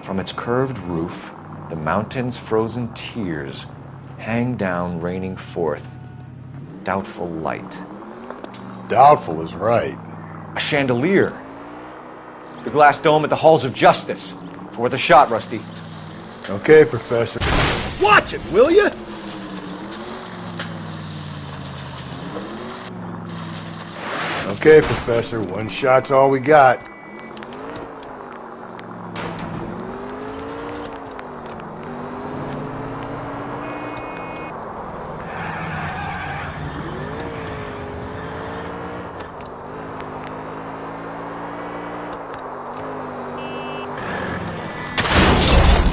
From its curved roof, the mountain's frozen tears hang down, raining forth doubtful light. Doubtful is right. A chandelier. The glass dome at the halls of justice. It's worth a shot, Rusty. Okay, Professor. Watch it, will you? Okay, Professor. One shot's all we got.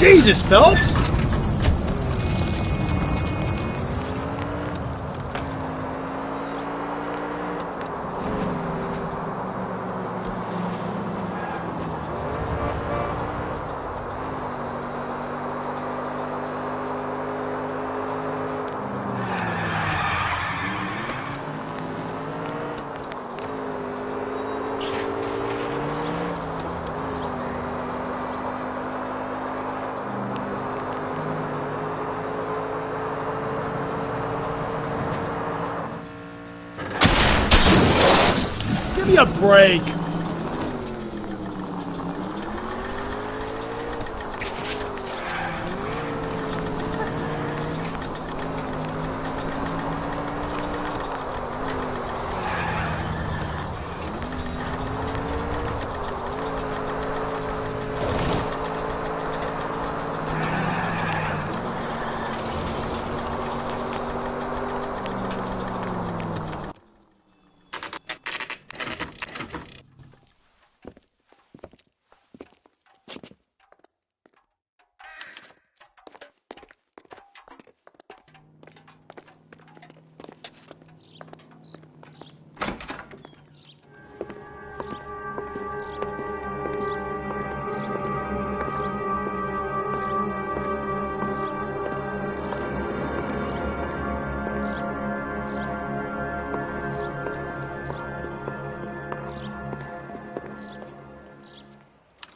Jesus, Phelps! Give me a break!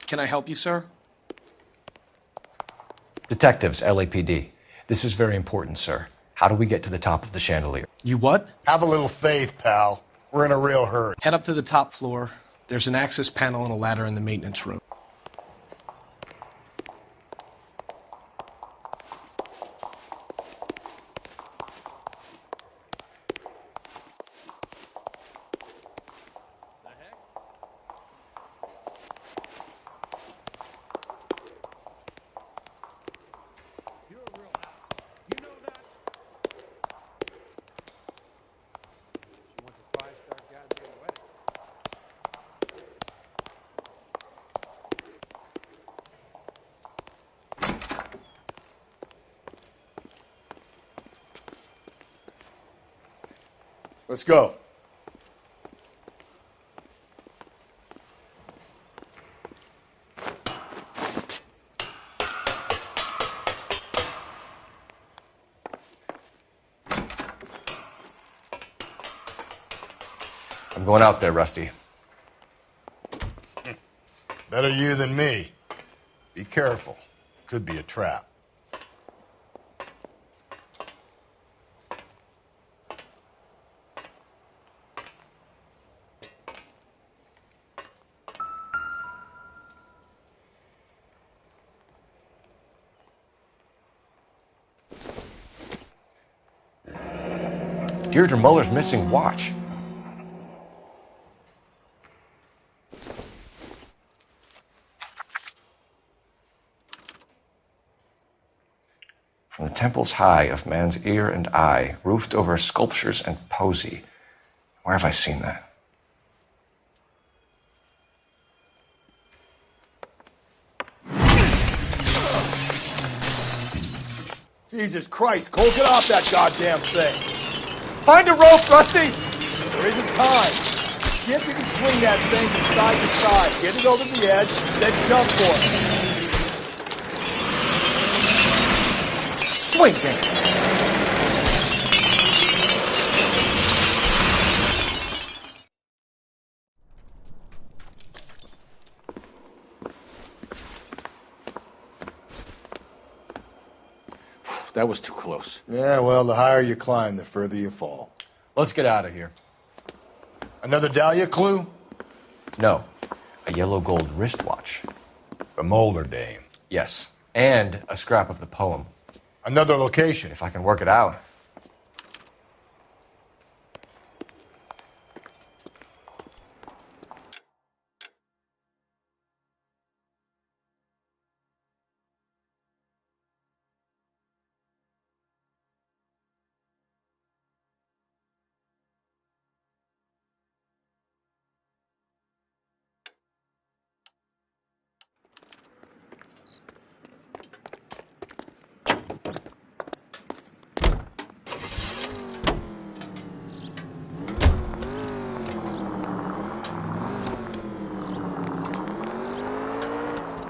Can I help you, sir? Detectives, LAPD. This is very important, sir. How do we get to the top of the chandelier? You what? Have a little faith, pal. We're in a real hurry. Head up to the top floor. There's an access panel and a ladder in the maintenance room. Let's go. I'm going out there, Rusty. Better you than me. Be careful. Could be a trap. Deirdre Muller's missing watch. From the temples high of man's ear and eye, roofed over sculptures and poesy. Where have I seen that? Jesus Christ, Cole, get off that goddamn thing. Find a rope, Rusty! There isn't time. See if you can swing that thing from side to side. Get it over the edge, then jump for it. Swing, Dan. that was too close. Yeah, well, the higher you climb, the further you fall. Let's get out of here. Another Dahlia clue? No, a yellow gold wristwatch. From Older Dame. Yes, and a scrap of the poem. Another location. If I can work it out.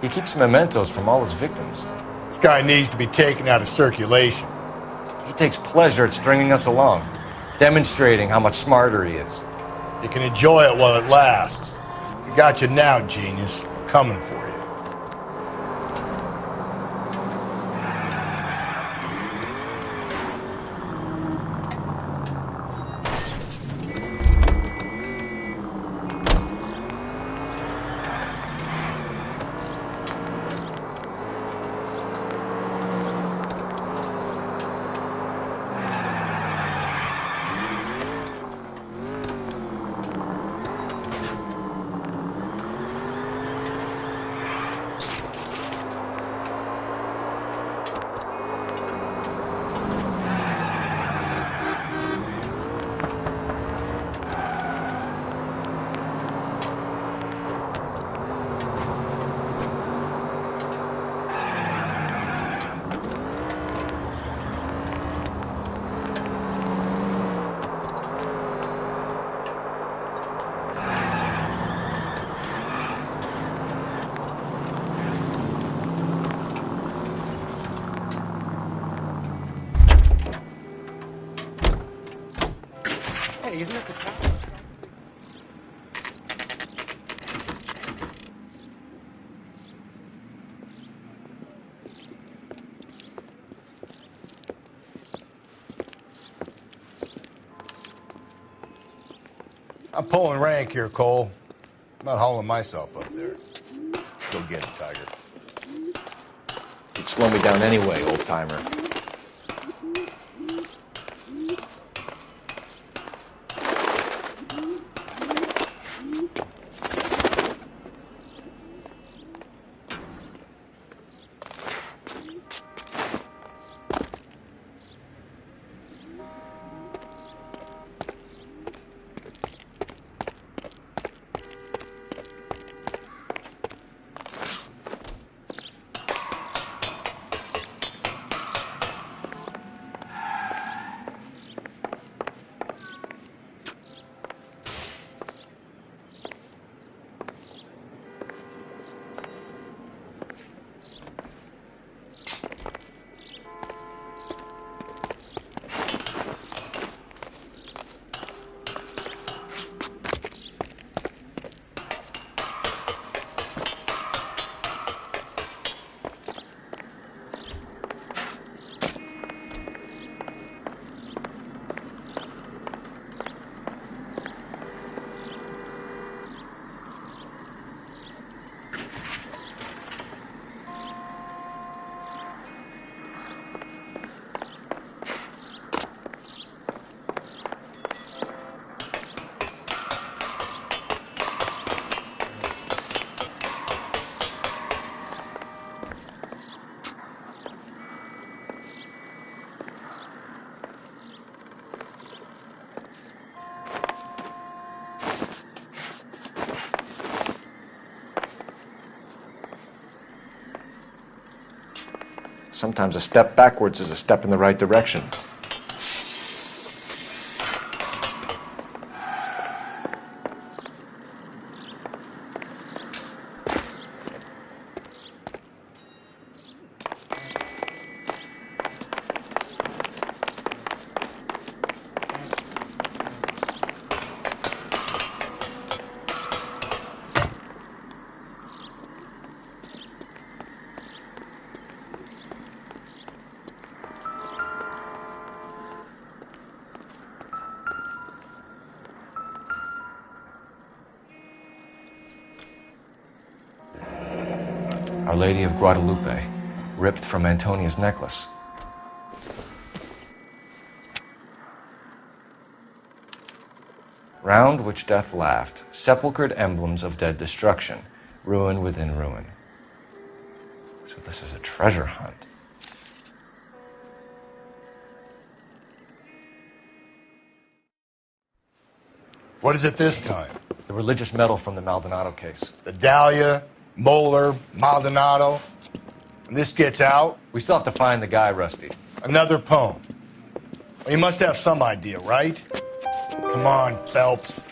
He keeps mementos from all his victims. This guy needs to be taken out of circulation. He takes pleasure at stringing us along, demonstrating how much smarter he is. You can enjoy it while it lasts. We got you now, genius. We're coming for you. Hey, isn't it the top? I'm pulling rank here, Cole. I'm not hauling myself up there. Go get it, Tiger. You'd slow me down anyway, old-timer. Sometimes a step backwards is a step in the right direction. Our Lady of Guadalupe, ripped from Antonia's necklace. Round which death laughed, sepulchred emblems of dead destruction, ruin within ruin. So this is a treasure hunt. What is it this time? The religious medal from the Maldonado case. The Dahlia, Moeller, Maldonado. When this gets out, We still have to find the guy, Rusty. another poem. Well, you must have some idea, right? Come on, Phelps.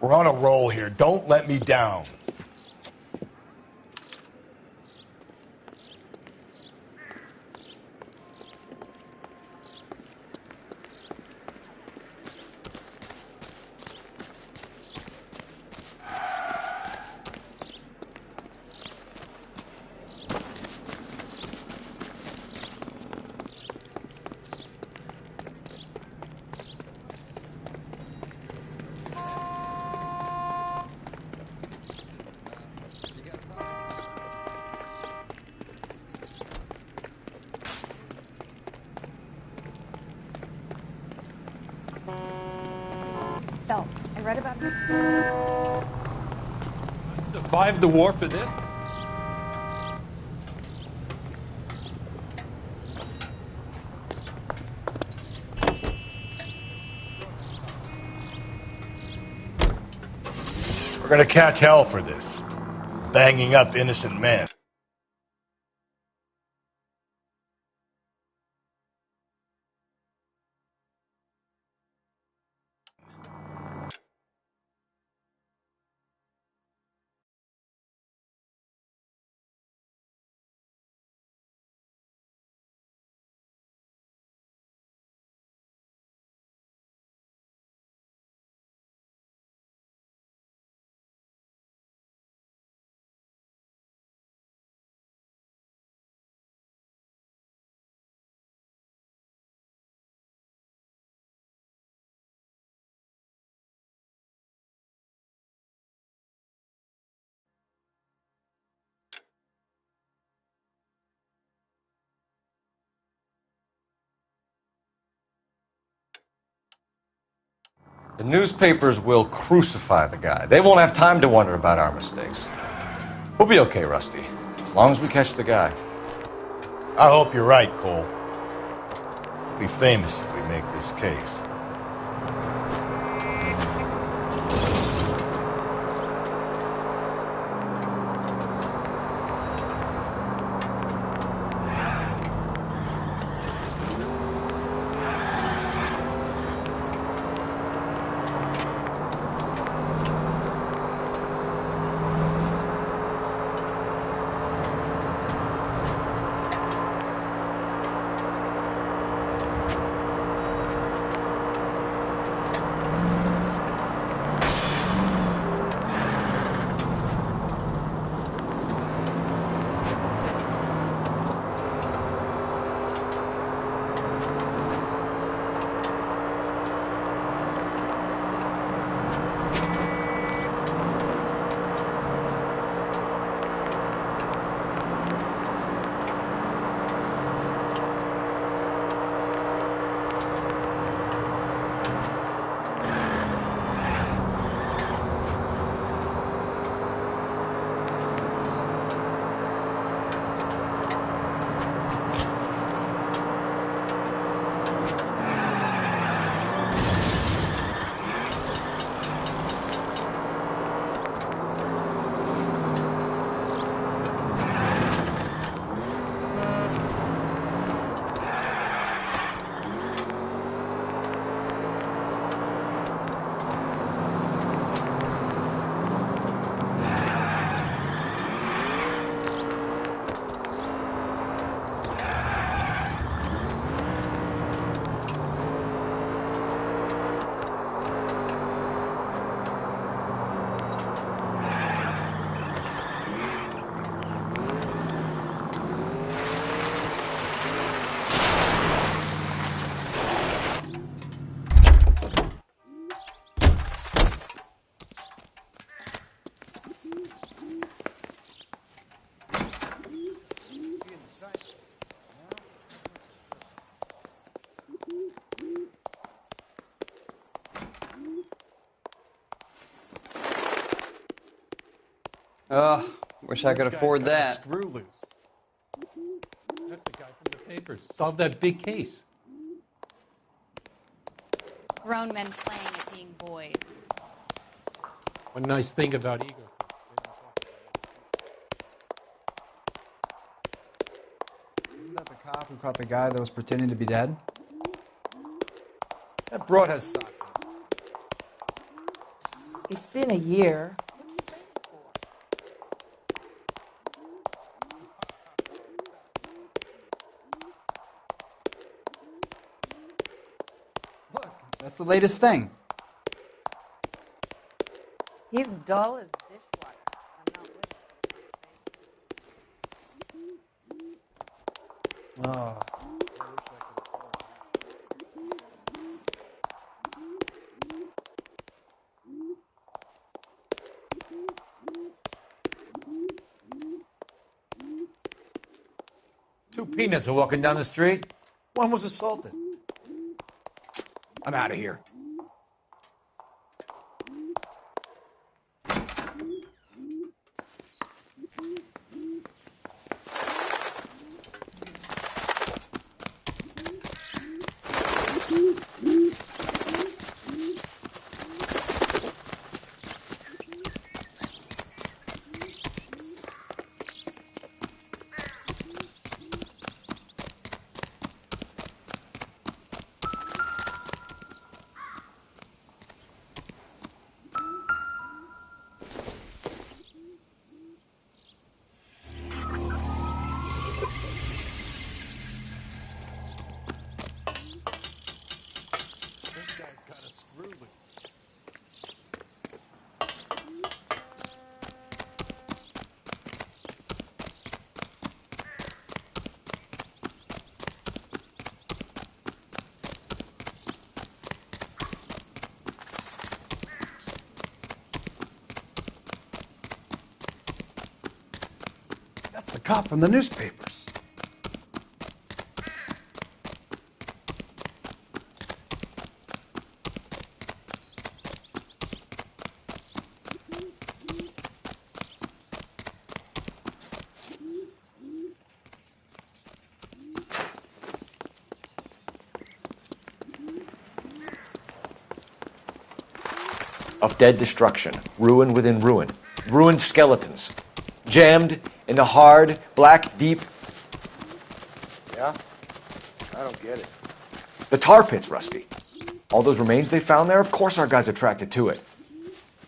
We're on a roll here. Don't let me down. Phelps. I read about him. Survived the war for this? We're gonna catch hell for this. Banging up innocent men. The newspapers will crucify the guy. They won't have time to wonder about our mistakes. We'll be okay, Rusty, as long as we catch the guy. I hope you're right, Cole. We'll be famous if we make this case. Ugh, wish I could This guy's afford got a that. screw loose. That's the guy from the papers. Solved that big case. Grown men playing at being boys. One nice thing about ego. Isn't that the cop who caught the guy that was pretending to be dead? That broad has socks on. It's been a year. Look, that's the latest thing. He's dull as dishwater. I'm not with it. Oh. Two peanuts are walking down the street. One was assaulted. I'm out of here. This guy's got a screw loose. That's the cop from the newspapers. Of dead destruction, ruin within ruin, ruined skeletons, jammed in the hard, black, deep. Yeah? I don't get it. The tar pits, Rusty. All those remains they found there, of course our guy's attracted to it.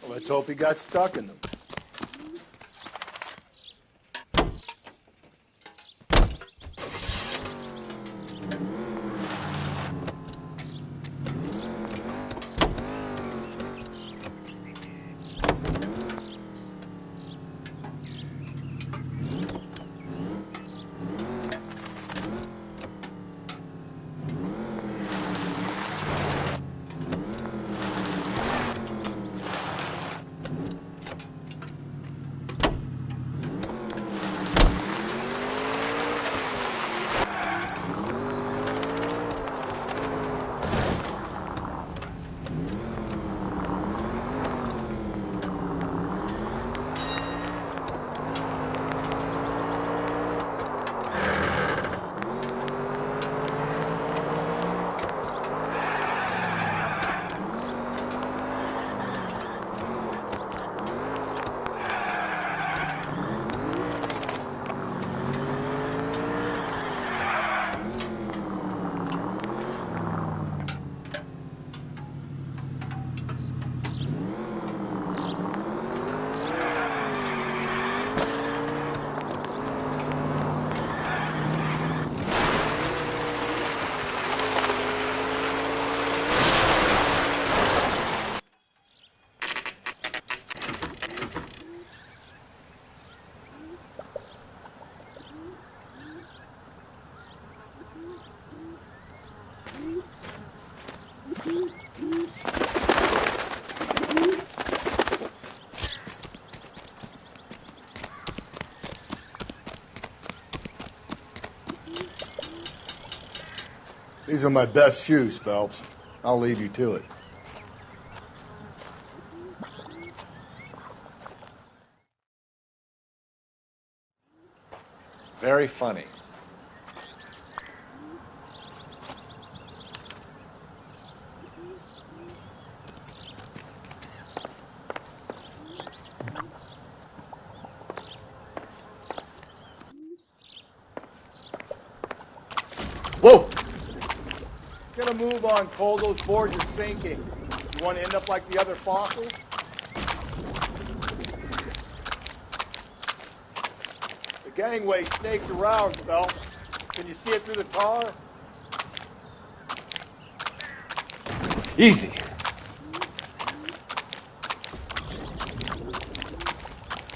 Well, let's hope he got stuck in them. These are my best shoes, Phelps. I'll leave you to it. Very funny. Whoa! Get a move on, Cole. Those boards are sinking. You want to end up like the other fossils? The gangway snakes around, Phelps. Can you see it through the tar? Easy.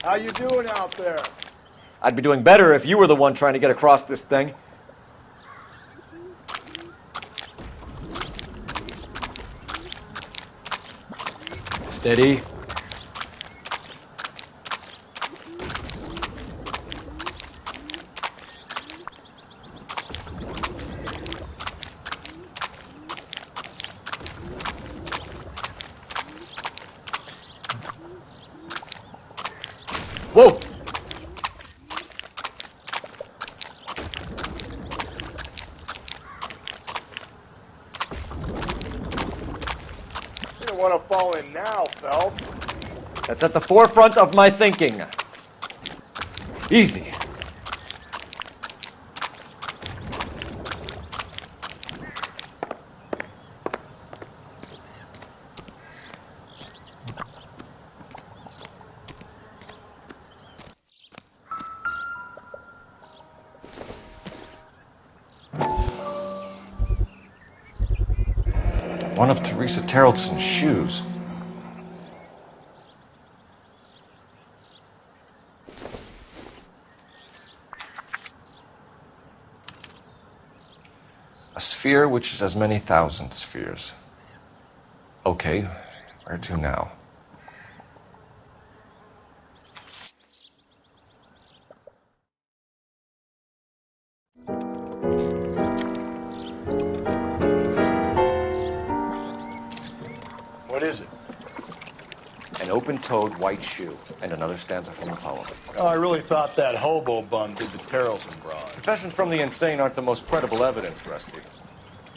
How you doing out there? I'd be doing better if you were the one trying to get across this thing. Steady. Whoa! You don't want to fall in now, Phelps. That's at the forefront of my thinking. Easy. One of Teresa Terreldson's shoes. A sphere which is as many thousand spheres. Okay, where to now? What is it? An open-toed white shoe, and another stanza from the poem. Oh, I really thought that hobo bum did the Terrelson broad. Confessions from the insane aren't the most credible evidence, Rusty.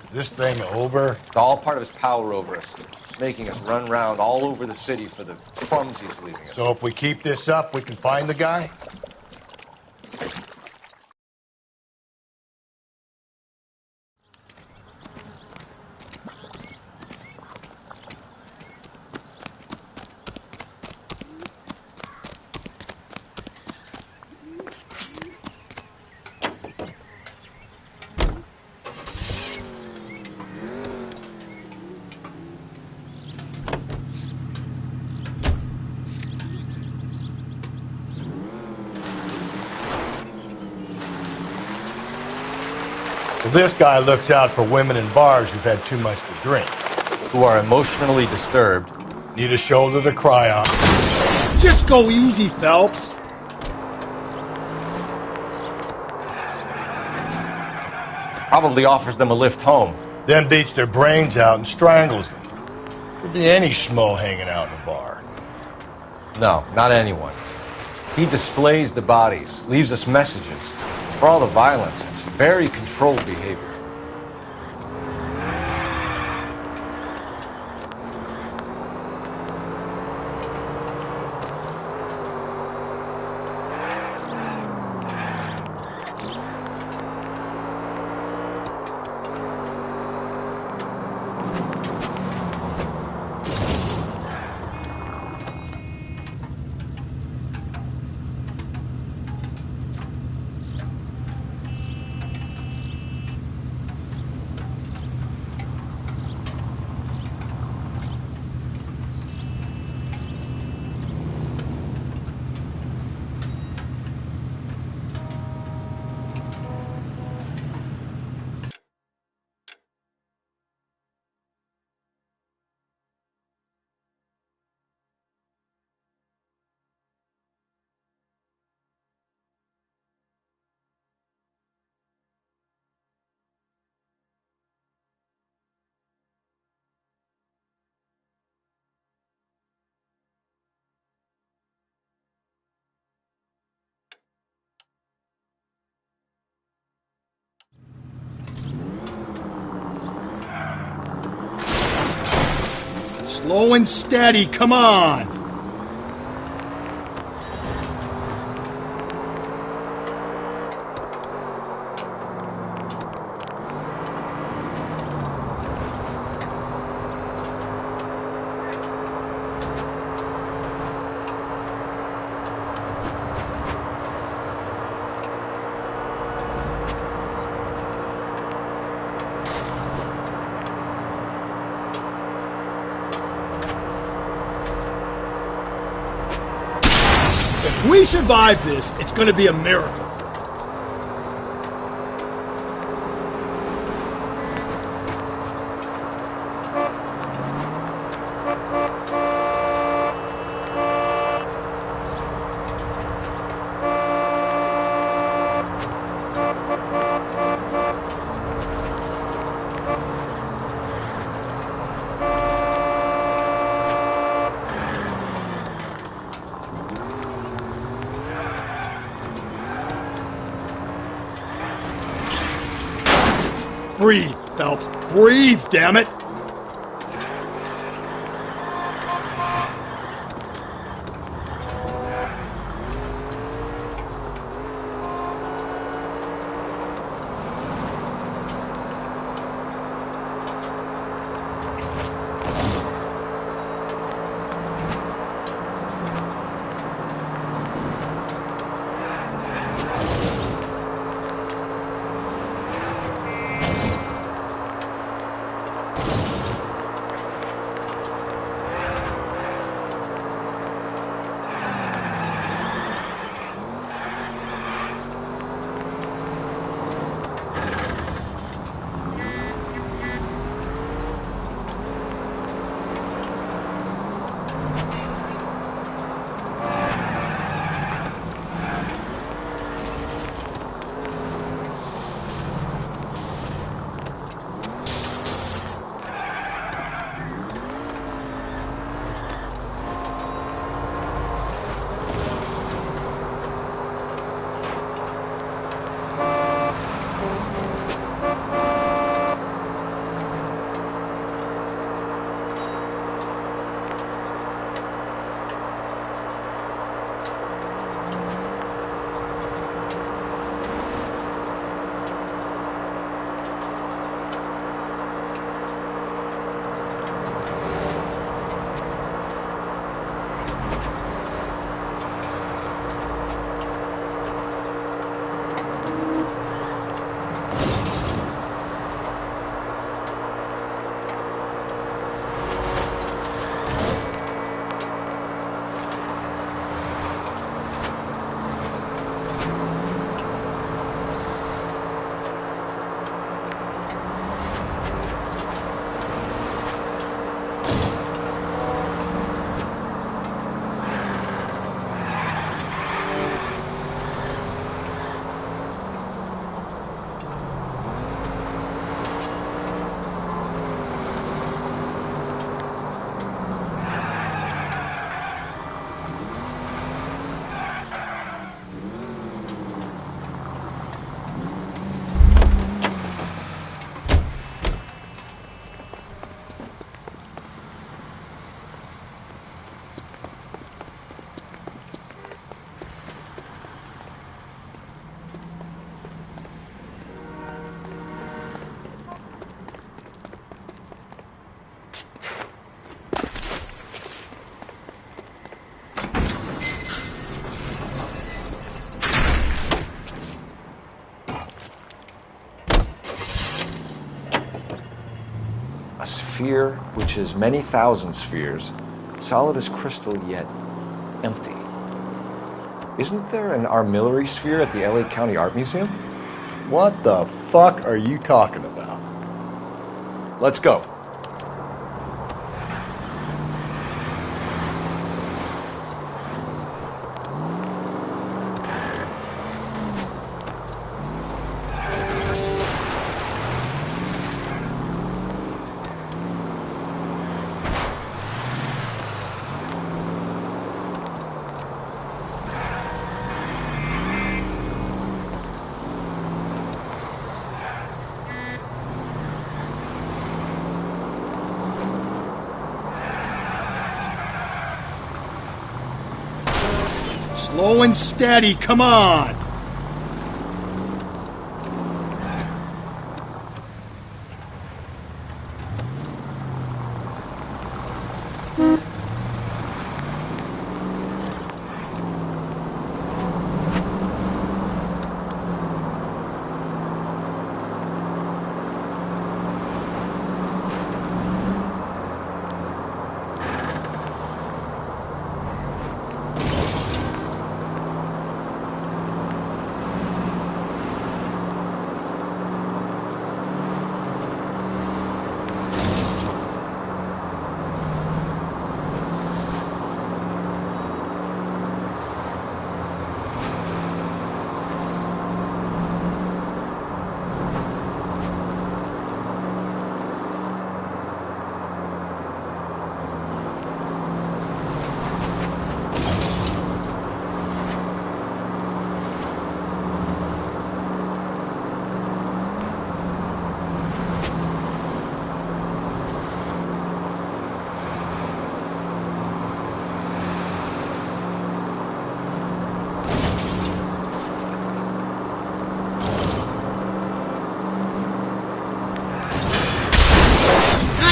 Is this thing over? It's all part of his power over us, making us run round all over the city for the crumbs he's leaving us. So if we keep this up, we can find the guy? Well, this guy looks out for women in bars who've had too much to drink. Who are emotionally disturbed. Need a shoulder to cry on. Just go easy, Phelps. Probably offers them a lift home. Then beats their brains out and strangles them. Could be any schmo hanging out in a bar. No, not anyone. He displays the bodies, leaves us messages. For all the violence, it's very controlled behavior. Slow and steady, come on! If we survive this, it's gonna be a miracle. Breathe, Phelps. Breathe, damn it! A sphere which is many thousand spheres, solid as crystal yet empty. Isn't there an armillary sphere at the LA County Art Museum? What the fuck are you talking about? Let's go. Slow and steady, come on!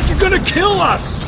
You're gonna kill us!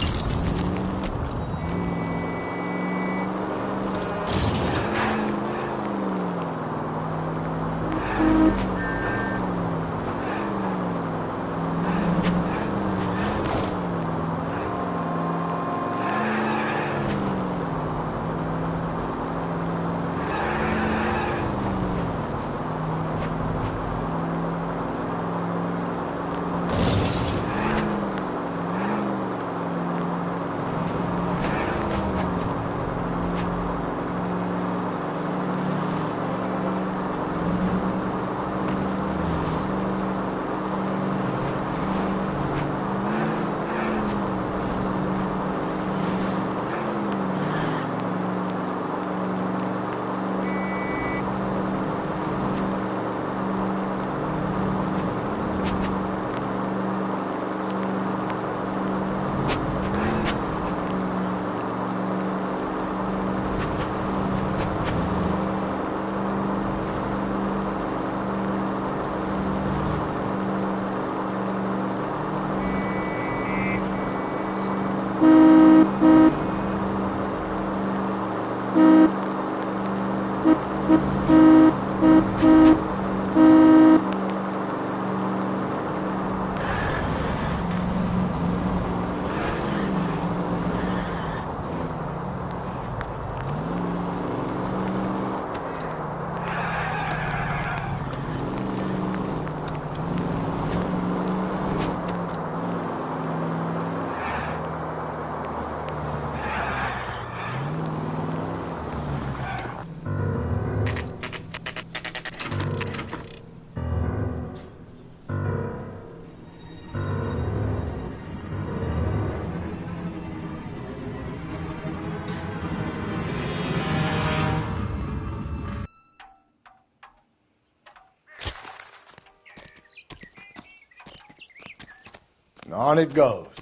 And on it goes.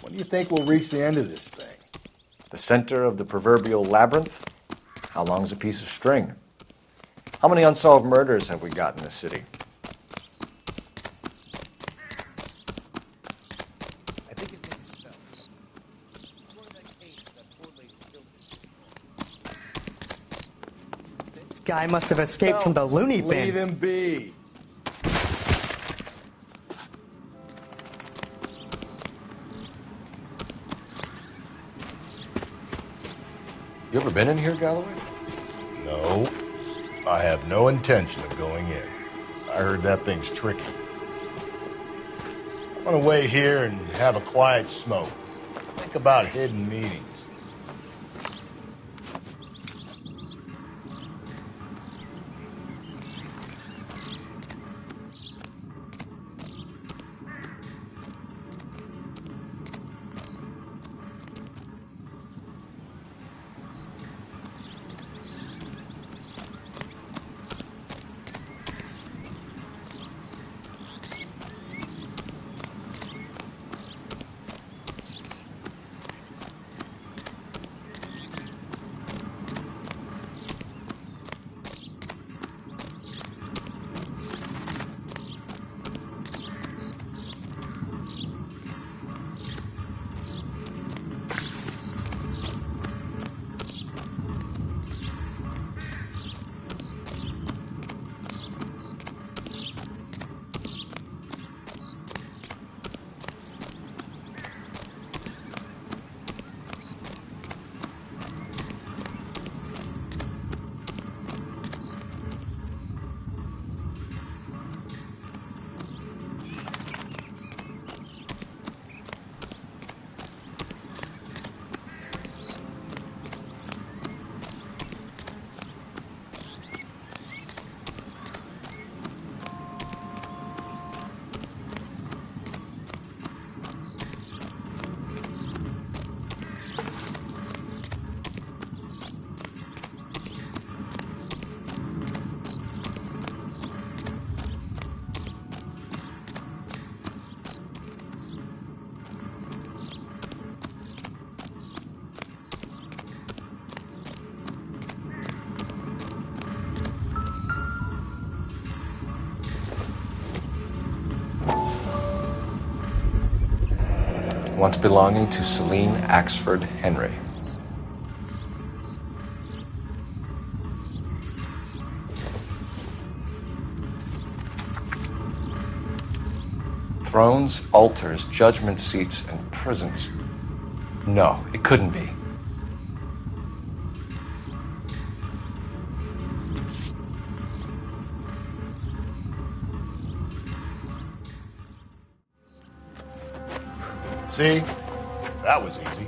When do you think we'll reach the end of this thing? The center of the proverbial labyrinth? How long's a piece of string? How many unsolved murders have we got in this city? I think his name is Phelps. He's one of that case that poor lady killed him. This guy must have escaped from the loony bin. Leave him be. You ever been in here, Galloway? No, I have no intention of going in. I heard that thing's tricky. I'm gonna wait here and have a quiet smoke. Think about hidden meetings. once belonging to Celine Axford Henry. Thrones, altars, judgment seats, and prisons. No, it couldn't be. See? That was easy.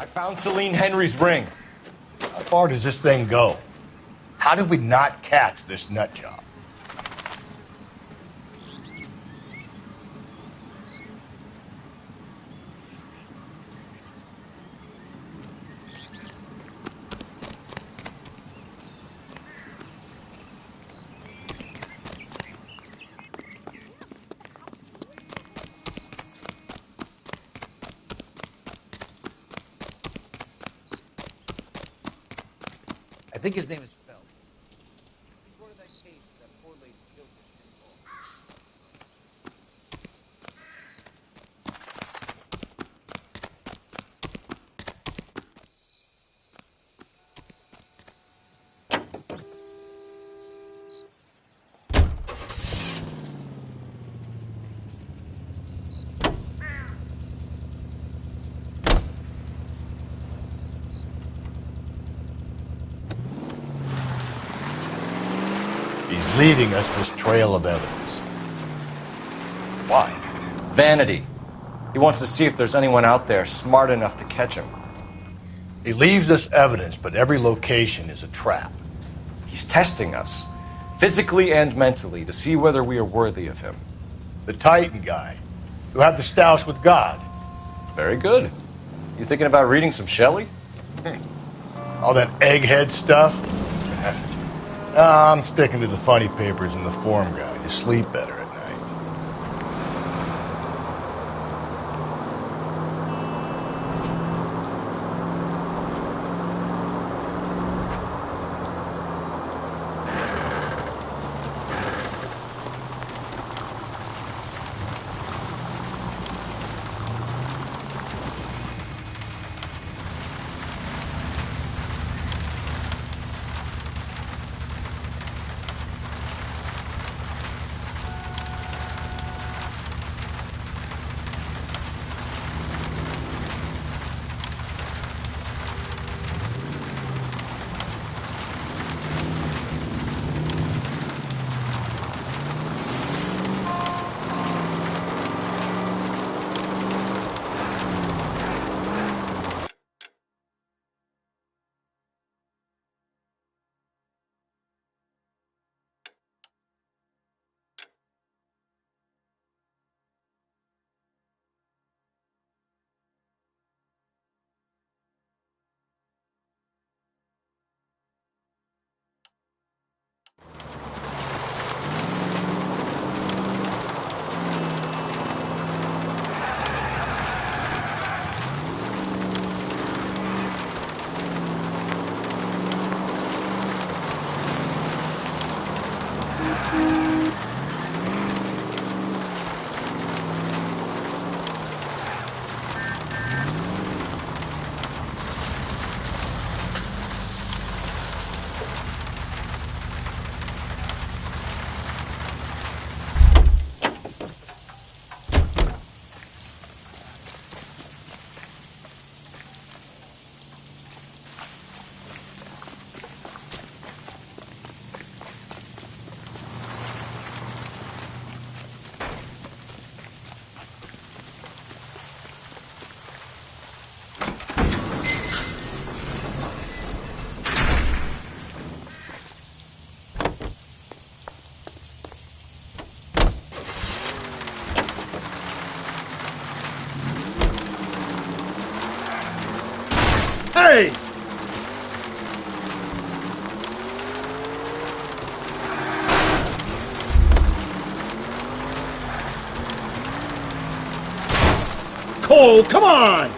I found Celine Henry's ring. How far does this thing go? How did we not catch this nut job? think his name is Phelps. He's brought in that case of that poor lady killed in pinball. He's leaving us this trail of evidence. Why? Vanity. He wants to see if there's anyone out there smart enough to catch him. He leaves us evidence, but every location is a trap. He's testing us, physically and mentally, to see whether we are worthy of him. The Titan guy, who had the stoush with God. Very good. You thinking about reading some Shelley? All that egghead stuff. I'm sticking to the funny papers and the form guide. You sleep better at night. Hey! Cole, come on!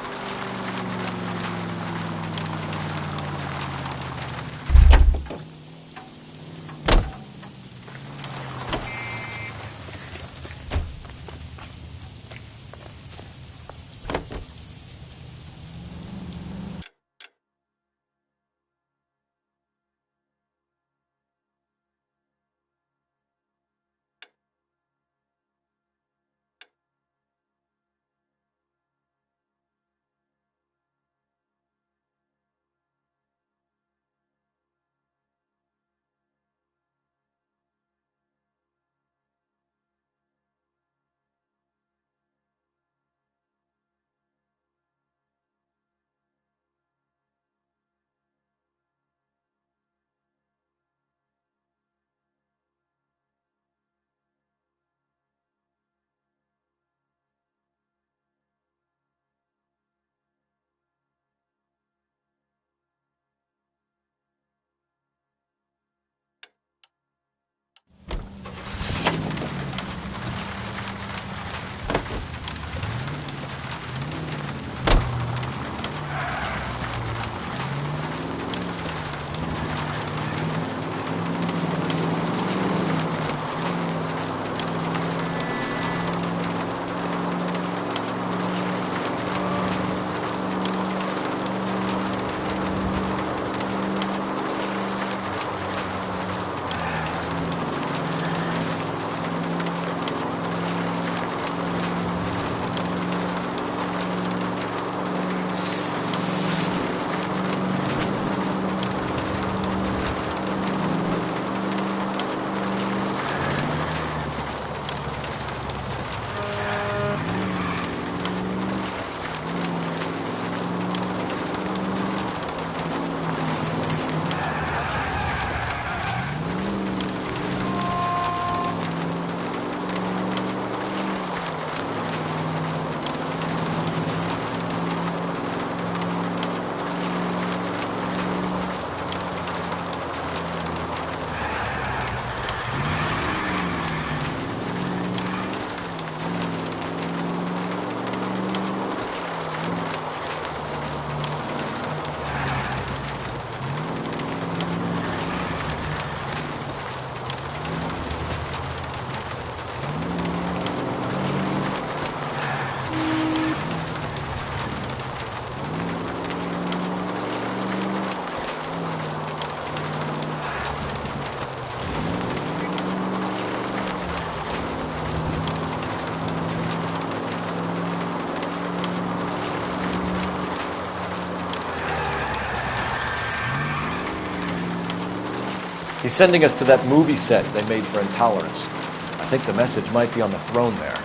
He's sending us to that movie set they made for Intolerance. I think the message might be on the throne there.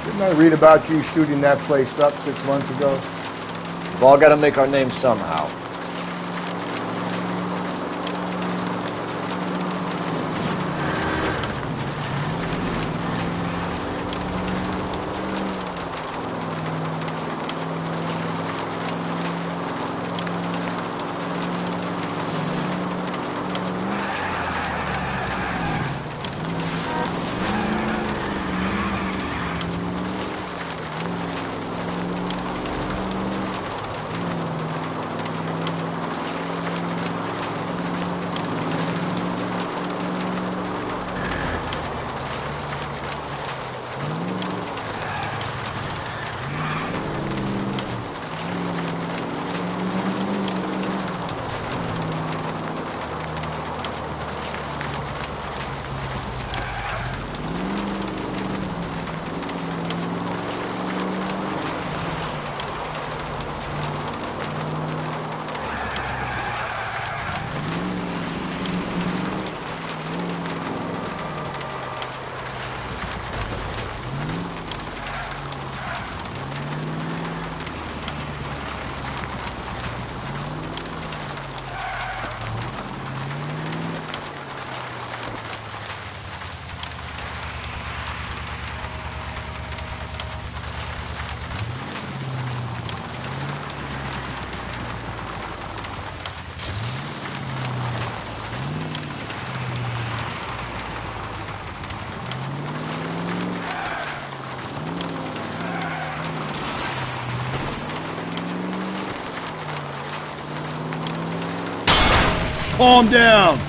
Didn't I read about you shooting that place up 6 months ago? We've all got to make our name somehow. Calm down!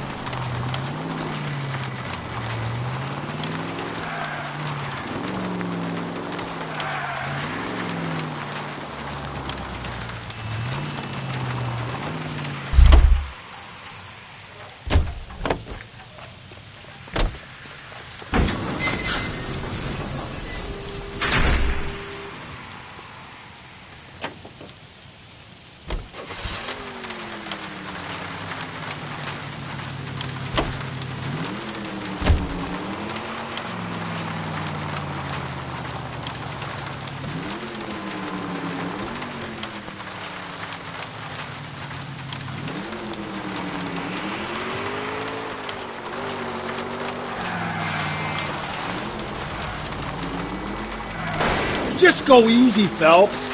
Just go easy, Phelps.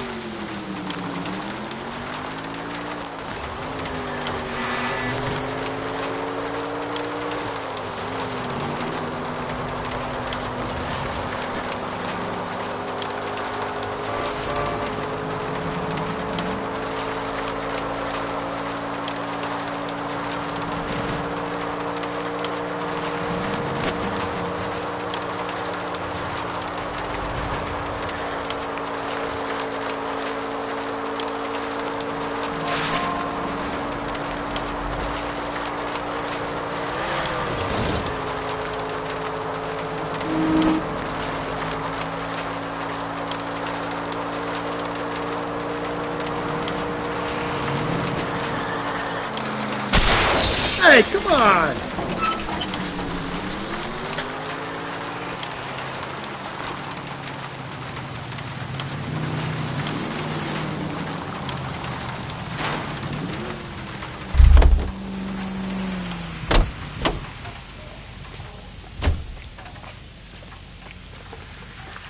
Hey, come on!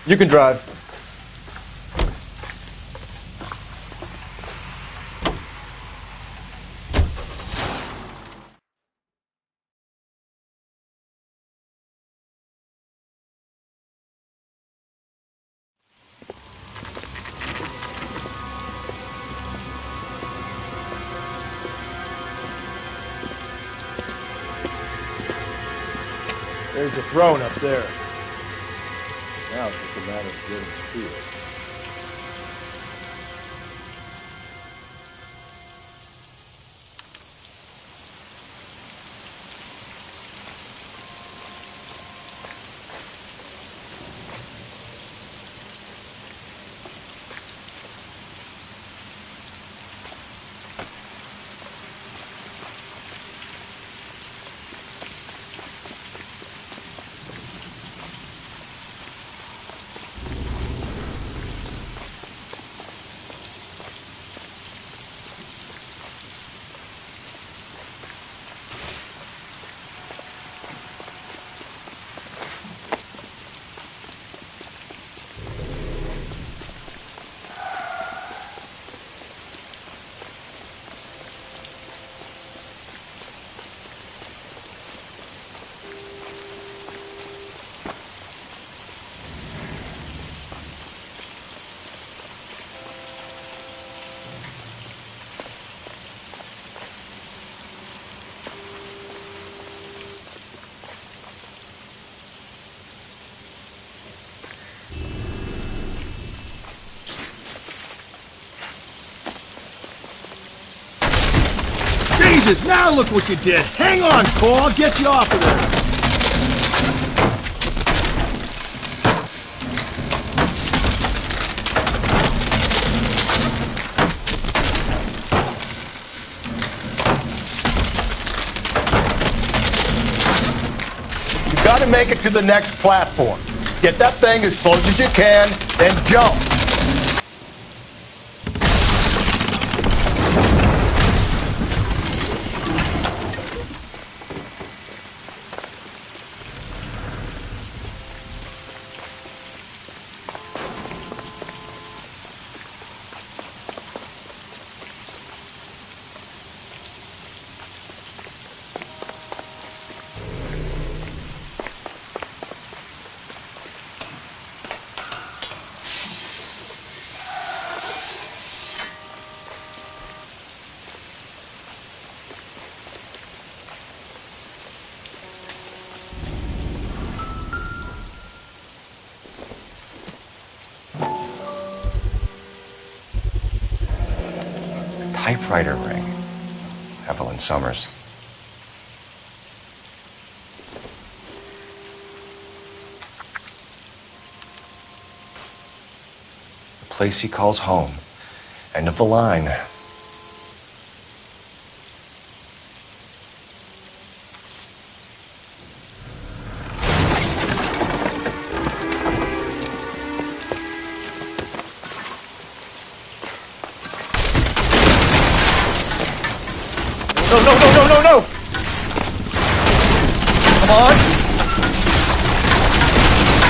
You can drive. There's the throne up there. Now it's just a matter of getting to it. Jesus, now look what you did. Hang on, Cole, I'll get you off of there. You gotta make it to the next platform. Get that thing as close as you can, then jump. Typewriter ring. Evelyn Summers. The place he calls home. End of the line. No! Come on!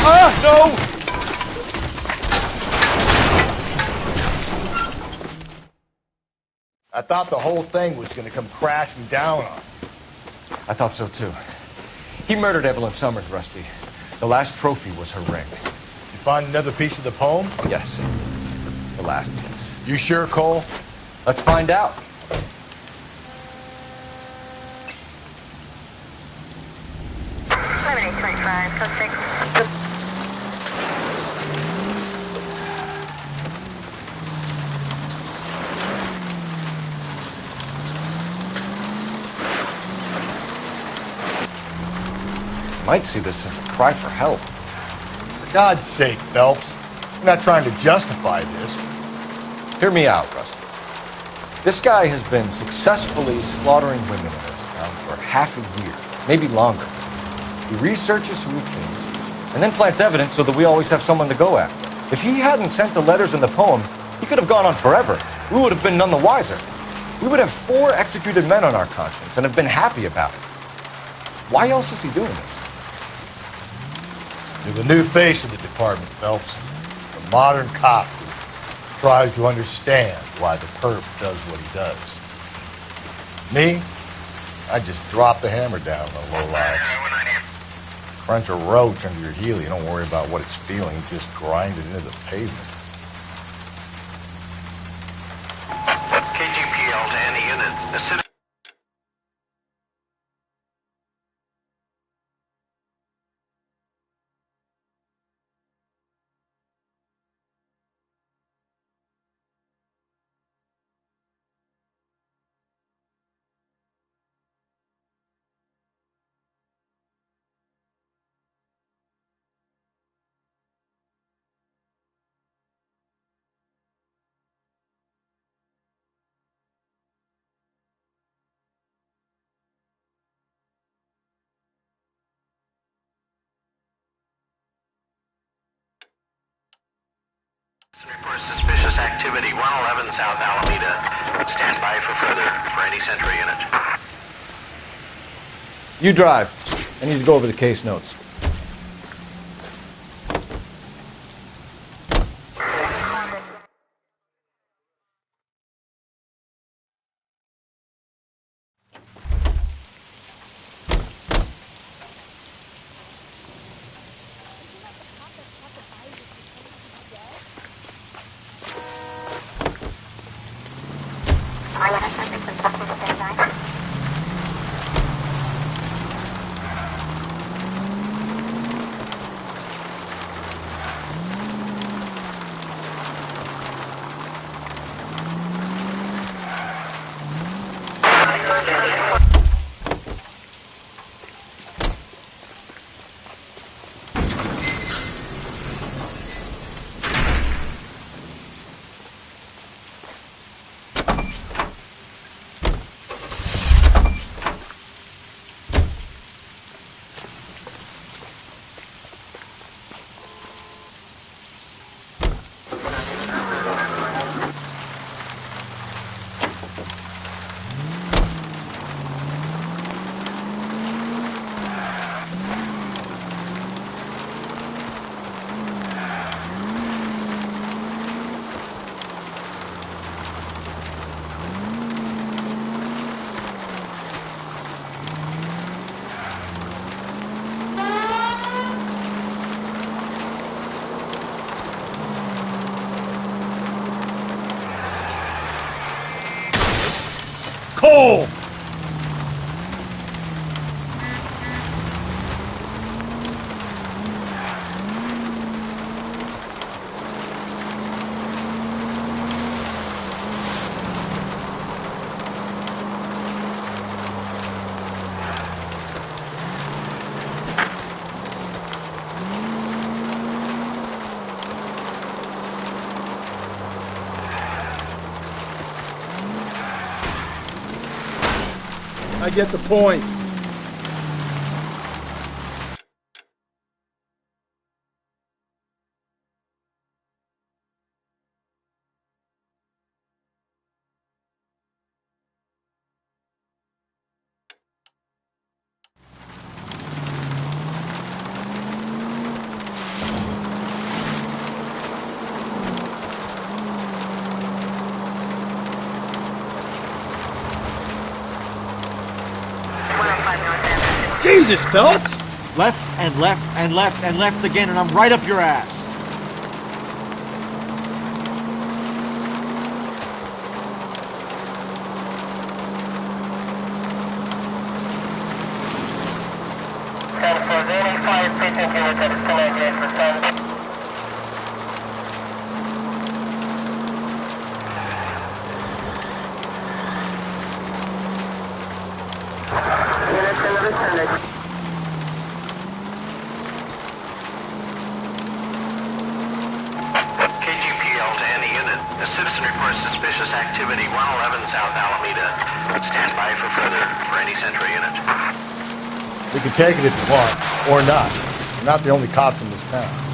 Ah, no! I thought the whole thing was gonna come crashing down on. I thought so too. He murdered Evelyn Summers, Rusty. The last trophy was her ring. You find another piece of the poem? Yes. The last piece. You sure, Cole? Let's find out. Might see this as a cry for help. For God's sake, Phelps. I'm not trying to justify this. Hear me out, Rusty. This guy has been successfully slaughtering women in this town for half a year, maybe longer. He researches who he kills, and then plants evidence so that we always have someone to go after. If he hadn't sent the letters in the poem, he could have gone on forever. We would have been none the wiser. We would have 4 executed men on our conscience and have been happy about it. Why else is he doing this? You're the new face of the department, Phelps. The modern cop who tries to understand why the perp does what he does. Me? I just drop the hammer down on the low lives. Crunch a roach under your heel. You don't worry about what it's feeling. You just grind it into the pavement. KGPL to any unit. Report suspicious activity, 111 South Alameda. Stand by for any Central unit. You drive. I need to go over the case notes. hole! I get the point. Jesus, Phelps! Left and left and left and left again, and I'm right up your ass. KGPL to any unit. A citizen reports suspicious activity 111 South Alameda. Stand by for further for any Central unit. We can take it if you want, or not. We're not the only cops in this town.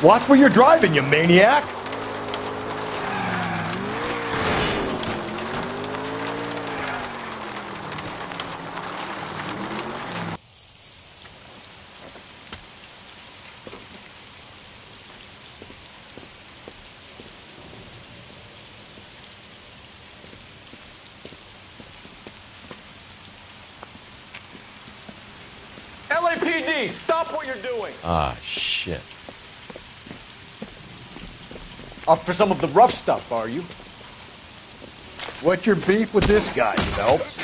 Watch where you're driving, you maniac! LAPD, stop what you're doing! Ah, shit. Up for some of the rough stuff, are you? What's your beef with this guy, Phelps?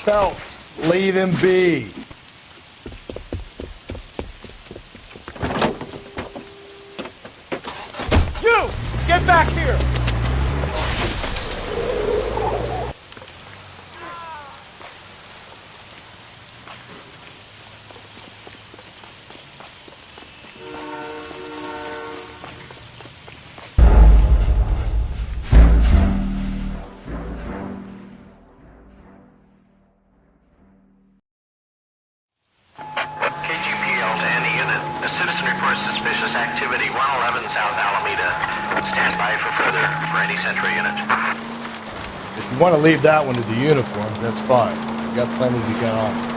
Phelps, leave him be. You! Get back here! KGPL to any unit. A citizen reports suspicious activity 111 South Alameda. Stand by for further for any Central unit. If you want to leave that one to the uniforms, that's fine. We've got plenty to get on.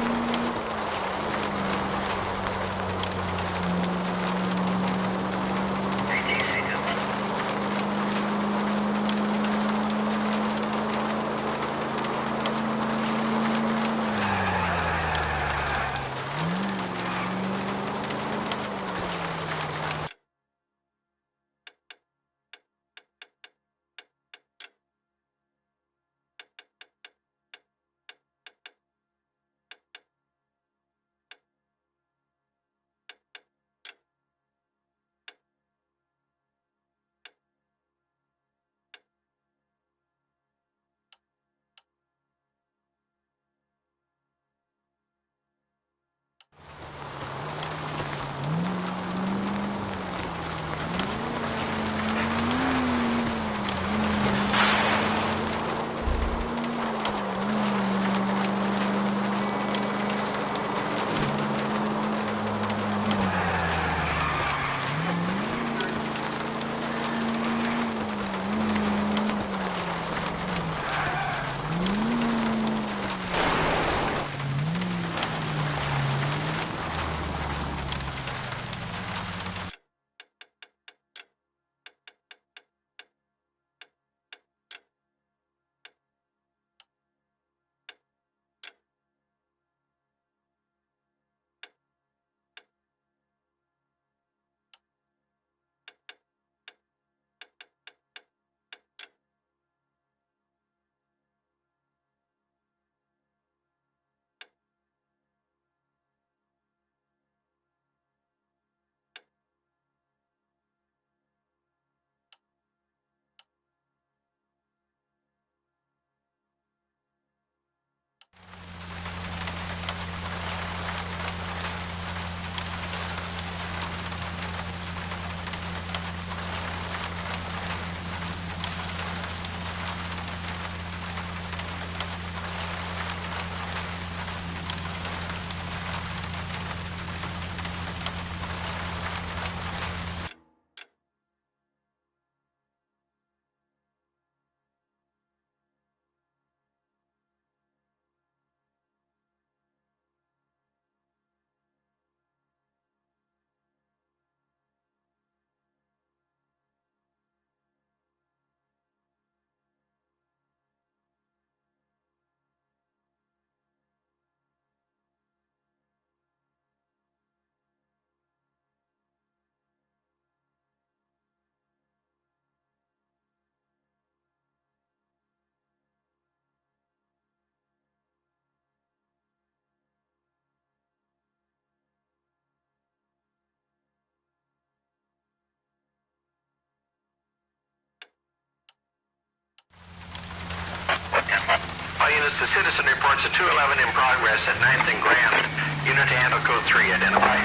Office, the citizen reports a 211 in progress at 9th and Grand. Unit to handle code 3, identify.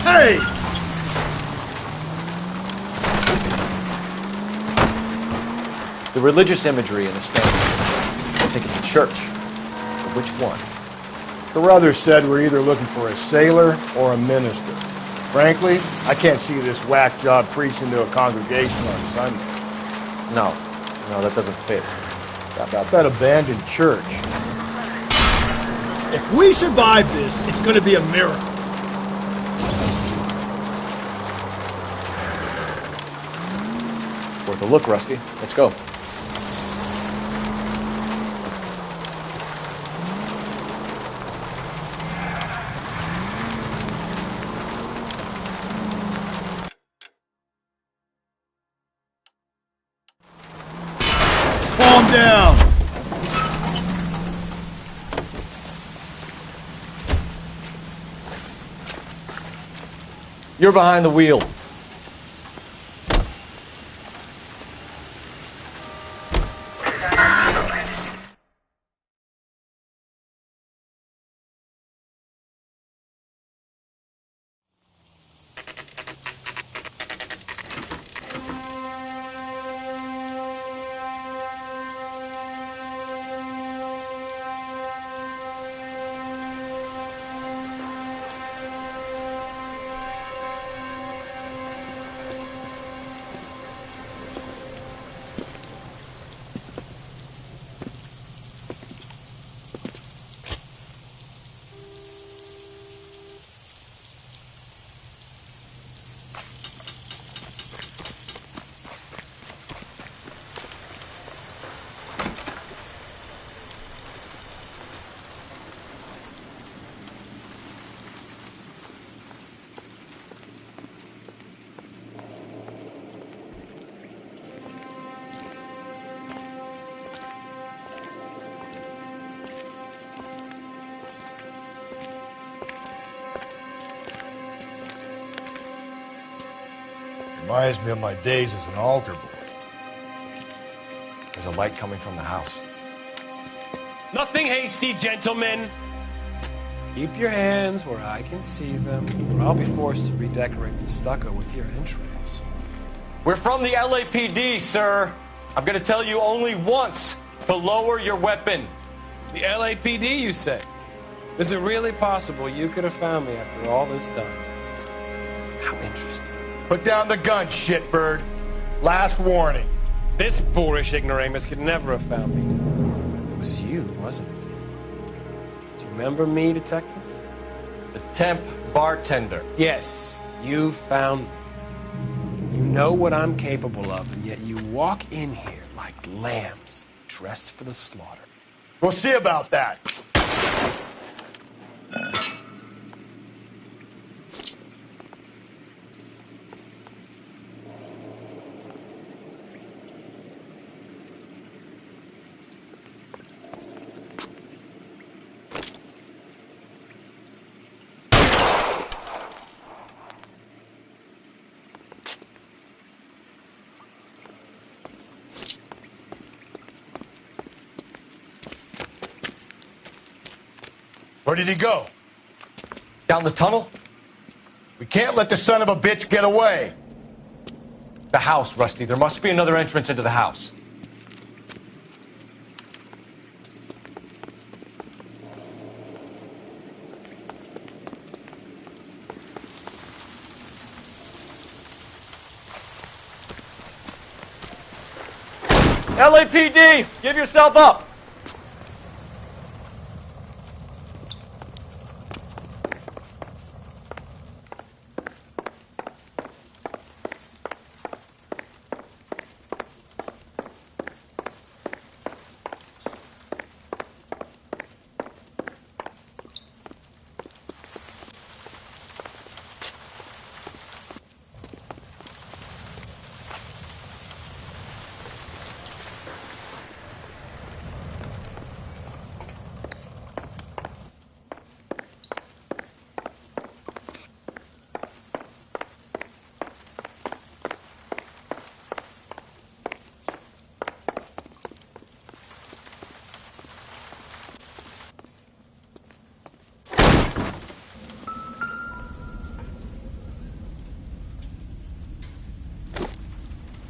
Hey! The religious imagery in the stand. I think it's a church. But which one? Carruthers said we're either looking for a sailor or a minister. Frankly, I can't see this whack job preaching to a congregation on Sunday. No, that doesn't fit. How about that abandoned church? If we survive this, it's gonna be a miracle. Worth a look, Rusty. Let's go. Calm down. You're behind the wheel. Reminds me of my days as an altar boy. There's a light coming from the house. Nothing hasty, gentlemen. Keep your hands where I can see them, or I'll be forced to redecorate the stucco with your entrails. We're from the LAPD, sir. I'm gonna tell you only once to lower your weapon. The LAPD, you say? Is it really possible you could have found me after all this time? How interesting. Put down the gun, shitbird. Last warning. This boorish ignoramus could never have found me. It was you, wasn't it? Do you remember me, detective? The temp bartender. Yes, you found me. You know what I'm capable of, and yet you walk in here like lambs dressed for the slaughter. We'll see about that. Where did he go? Down the tunnel? We can't let the son of a bitch get away. The house, Rusty. There must be another entrance into the house. LAPD! Give yourself up!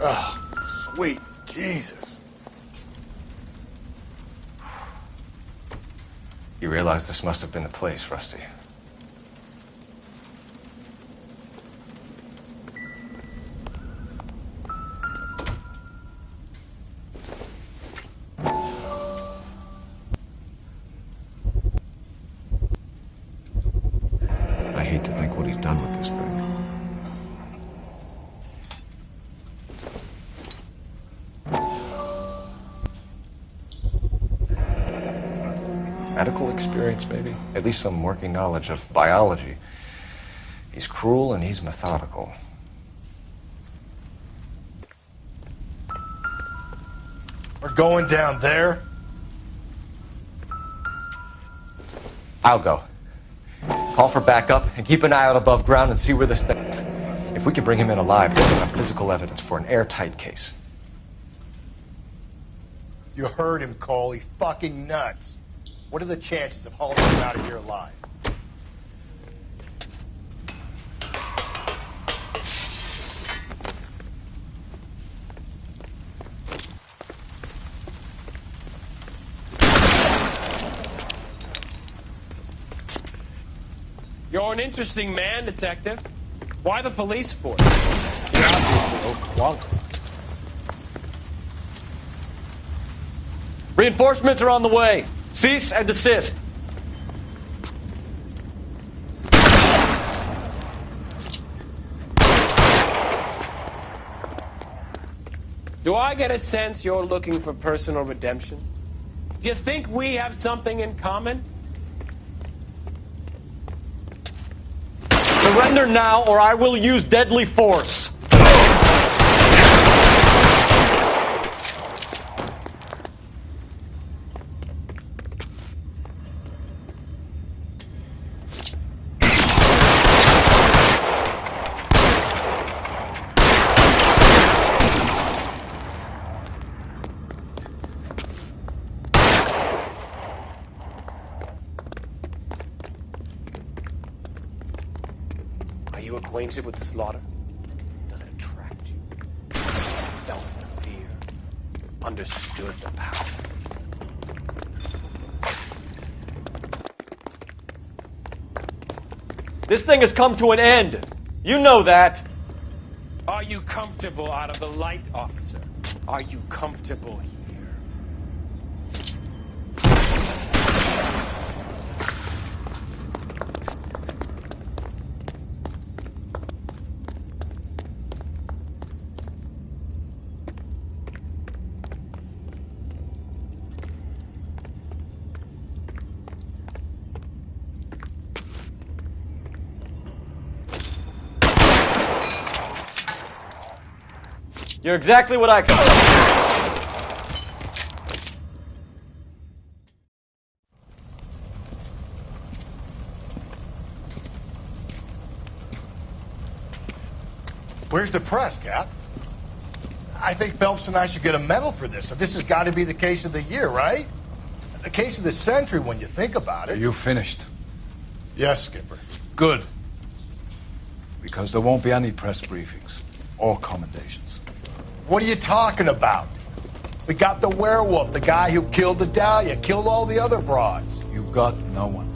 Oh, sweet Jesus. You realize this must have been the place, Rusty. I hate to think what he's done with this thing. Medical experience, maybe? At least some working knowledge of biology. He's cruel and he's methodical. We're going down there. I'll go. Call for backup and keep an eye out above ground and see where this thing... If we can bring him in alive, we'll have physical evidence for an airtight case. You heard him, Cole. He's fucking nuts. What are the chances of hauling him out of here alive? You're an interesting man, Detective. Why the police force? You're obviously overqualified. Reinforcements are on the way. Cease and desist. Do I get a sense you're looking for personal redemption? Do you think we have something in common? Surrender now, or I will use deadly force. Are you acquainted with slaughter? Does it attract you? Felt the fear? Understood the power? This thing has come to an end. You know that. Are you comfortable out of the light, officer? Are you comfortable here? You're exactly what I... Where's the press, Cap? I think Phelps and I should get a medal for this. This has got to be the case of the year, right? The case of the century when you think about it. Are you finished? Yes, Skipper. Good. Because there won't be any press briefings or commendations. What are you talking about? We got the werewolf, the guy who killed the Dahlia, killed all the other broads. You got no one.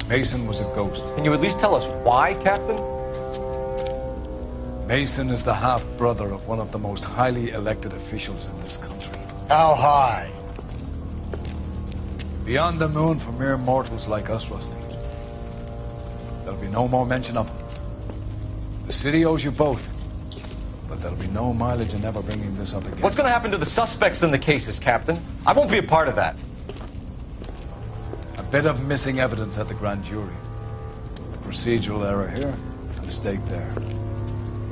Mason was a ghost. Can you at least tell us why, Captain? Mason is the half-brother of one of the most highly elected officials in this country. How high? Beyond the moon for mere mortals like us, Rusty. There'll be no more mention of him. The city owes you both. But there'll be no mileage in ever bringing this up again. What's going to happen to the suspects in the cases, Captain? I won't be a part of that. A bit of missing evidence at the grand jury. A procedural error here, a mistake there.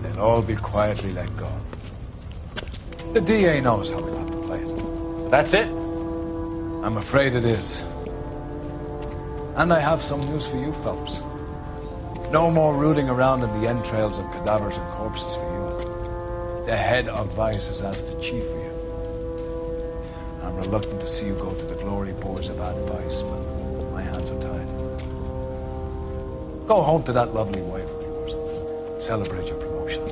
They'll all be quietly let go. The DA knows how we have to play it. That's it? I'm afraid it is. And I have some news for you, Phelps. No more rooting around in the entrails of cadavers and corpses for you. The head of Vice has asked the chief for you. I'm reluctant to see you go to the glory boards of advice, but my hands are tied. Go home to that lovely wife of yours. Celebrate your promotion.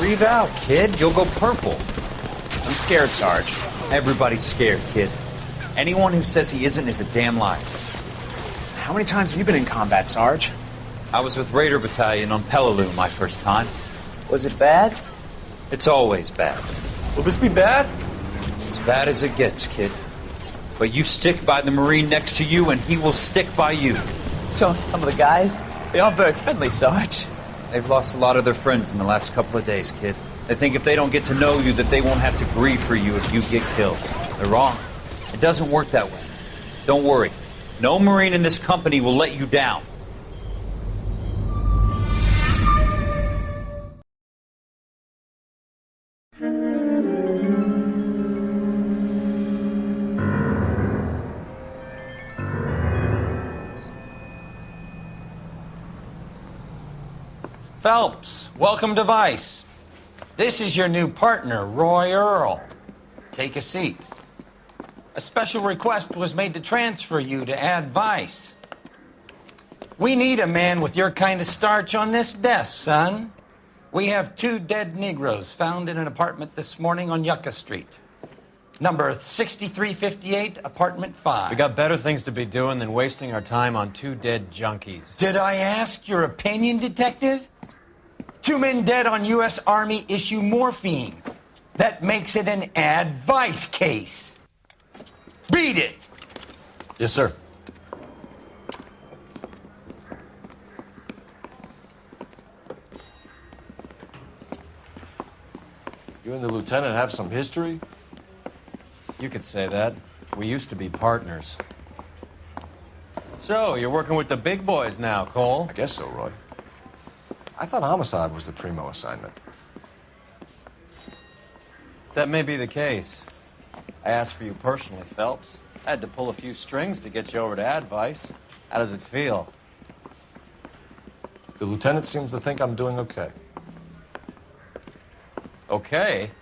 Breathe out, kid. You'll go purple. I'm scared, Sarge. Everybody's scared, kid. Anyone who says he isn't is a damn liar. How many times have you been in combat, Sarge? I was with Raider Battalion on Peleliu my first time. Was it bad? It's always bad. Will this be bad? As bad as it gets, kid. But you stick by the Marine next to you, and he will stick by you. So, some of the guys, they aren't very friendly, Sarge. They've lost a lot of their friends in the last couple of days, kid. They think if they don't get to know you, that they won't have to grieve for you if you get killed. They're wrong. It doesn't work that way. Don't worry. No Marine in this company will let you down. Phelps, welcome to Vice. This is your new partner, Roy Earl. Take a seat. A special request was made to transfer you to Ad Vice. We need a man with your kind of starch on this desk, son. We have 2 dead Negroes found in an apartment this morning on Yucca Street. Number 6358, apartment 5. We got better things to be doing than wasting our time on 2 dead junkies. Did I ask your opinion, detective? 2 men dead on U.S. Army issue morphine. That makes it an Ad Vice case. Beat it! Yes, sir. You and the lieutenant have some history? You could say that. We used to be partners. So, you're working with the big boys now, Cole? I guess so, Roy. I thought homicide was the primo assignment. That may be the case. I asked for you personally, Phelps. I had to pull a few strings to get you over to Ad Vice. How does it feel? The lieutenant seems to think I'm doing okay. Okay?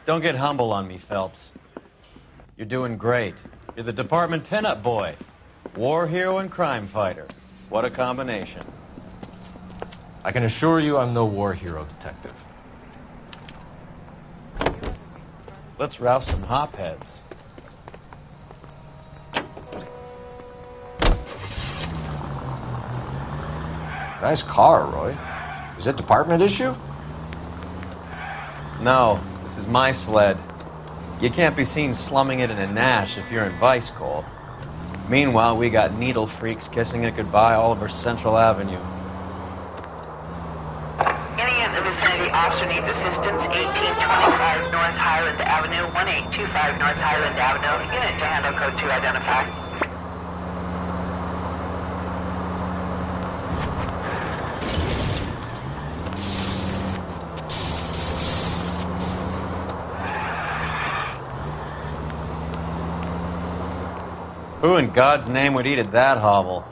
Don't get humble on me, Phelps. You're doing great. You're the department pinup boy. War hero and crime fighter. What a combination. I can assure you I'm no war hero, detective. Let's rouse some hopheads. Nice car, Roy. Is it department issue? No, this is my sled. You can't be seen slumming it in a Nash if you're in Vice, Cole. Meanwhile, we got needle freaks kissing it goodbye all over Central Avenue. Any in the vicinity officer needs assistance, 1825 North Highland Avenue, 1825 North Highland Avenue. Unit to handle code 2 identify. Who in God's name would eat at that hovel?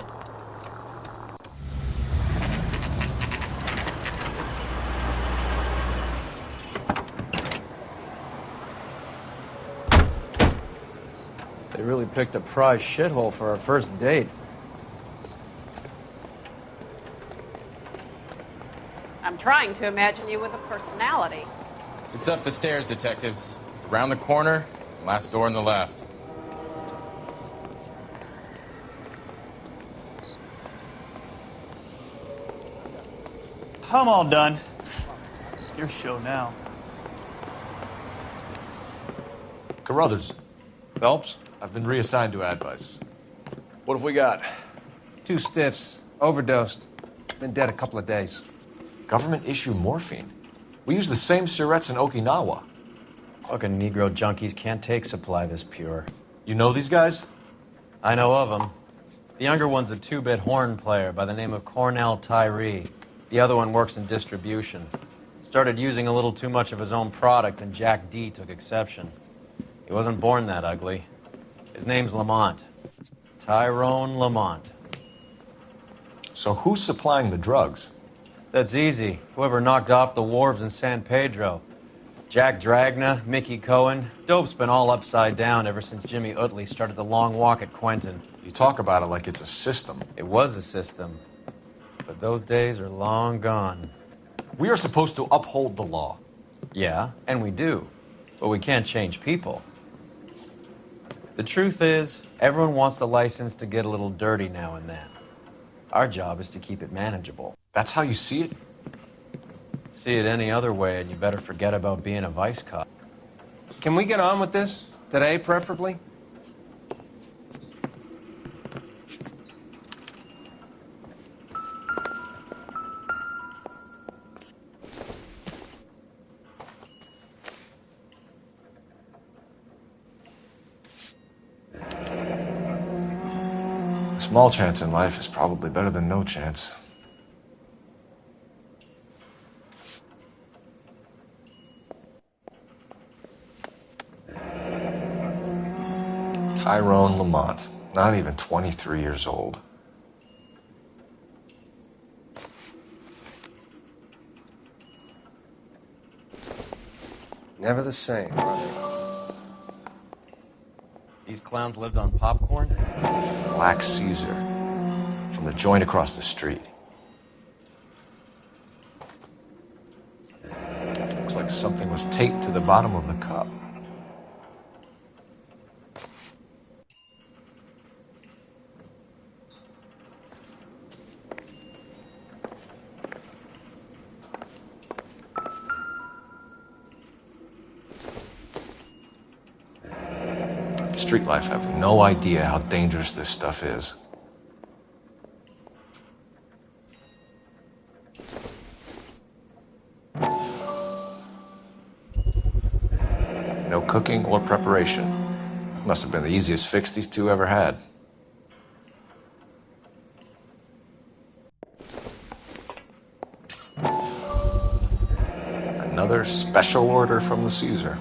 They really picked a prize shithole for our first date. I'm trying to imagine you with a personality. It's up the stairs, detectives. Around the corner, last door on the left. I'm all done. Your show now. Carruthers. Phelps? I've been reassigned to Ad Vice. What have we got? 2 stiffs. Overdosed. Been dead a couple of days. Government issue morphine. We use the same syrettes in Okinawa. Fucking Negro junkies can't take supply this pure. You know these guys? I know of them. The younger one's a 2-bit horn player by the name of Cornell Tyree. The other one works in distribution. Started using a little too much of his own product, and Jack D took exception. He wasn't born that ugly. His name's Lamont. Tyrone Lamont. So who's supplying the drugs? That's easy. Whoever knocked off the wharves in San Pedro. Jack Dragna, Mickey Cohen. Dope's been all upside down ever since Jimmy Utley started the long walk at Quentin. You talk about it like it's a system. It was a system. But those days are long gone. We are supposed to uphold the law. Yeah, and we do. But we can't change people. The truth is, everyone wants a license to get a little dirty now and then. Our job is to keep it manageable. That's how you see it? See it any other way, and you better forget about being a vice cop. Can we get on with this? Today, preferably? A small chance in life is probably better than no chance. Tyrone Lamont, not even 23 years old. Never the same, are they? These clowns lived on popcorn? Black Caesar, from the joint across the street. Looks like something was taped to the bottom of the cup. Street life have no idea how dangerous this stuff is. No cooking or preparation. Must have been the easiest fix these two ever had. Another special order from the Caesar.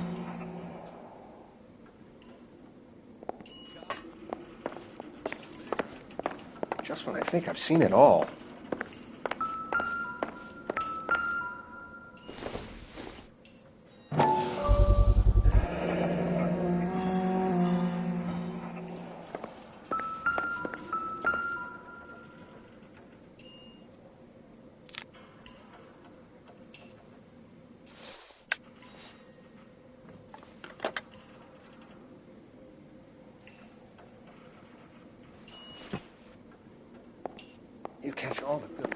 Just when I think I've seen it all. You catch all the good.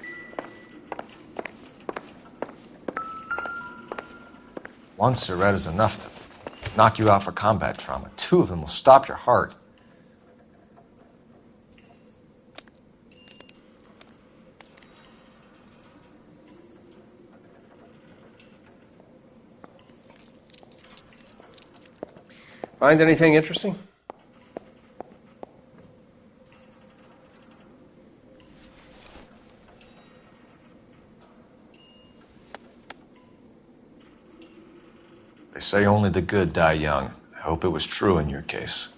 One cigarette is enough to knock you out for combat trauma. Two of them will stop your heart. Find anything interesting? They say only the good die young. I hope it was true in your case.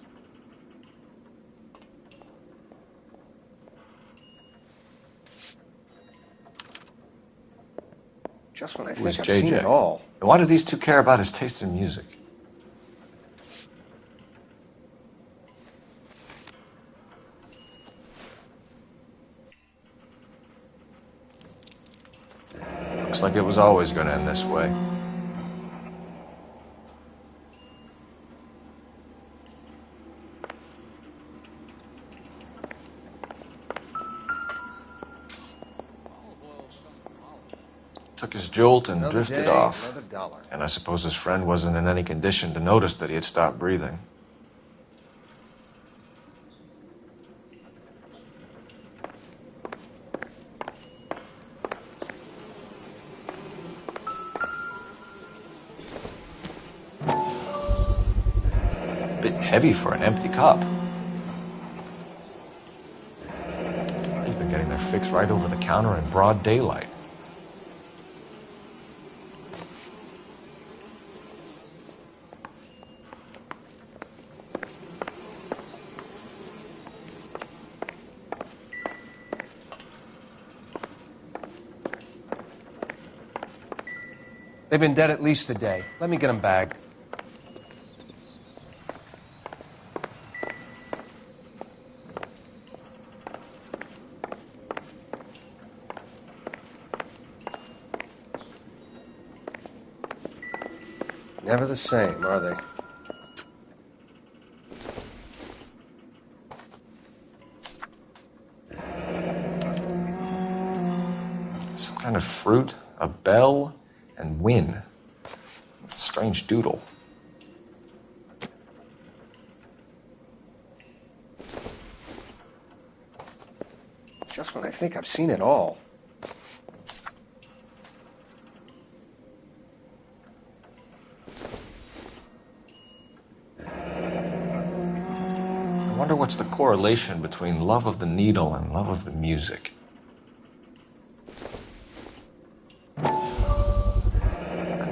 Just when I Who is think I've seen JJ? it all. And why do these two care about his taste in music? Looks like it was always going to end this way. Took his jolt and Another drifted day, off. another dollar. And I suppose his friend wasn't in any condition to notice that he had stopped breathing. Bit heavy for an empty cup. They've been getting their fix right over the counter in broad daylight. They've been dead at least a day. Let me get them bagged. Never the same, are they? Some kind of fruit, a bell, and win. Strange doodle. Just when I think I've seen it all. I wonder what's the correlation between love of the needle and love of the music.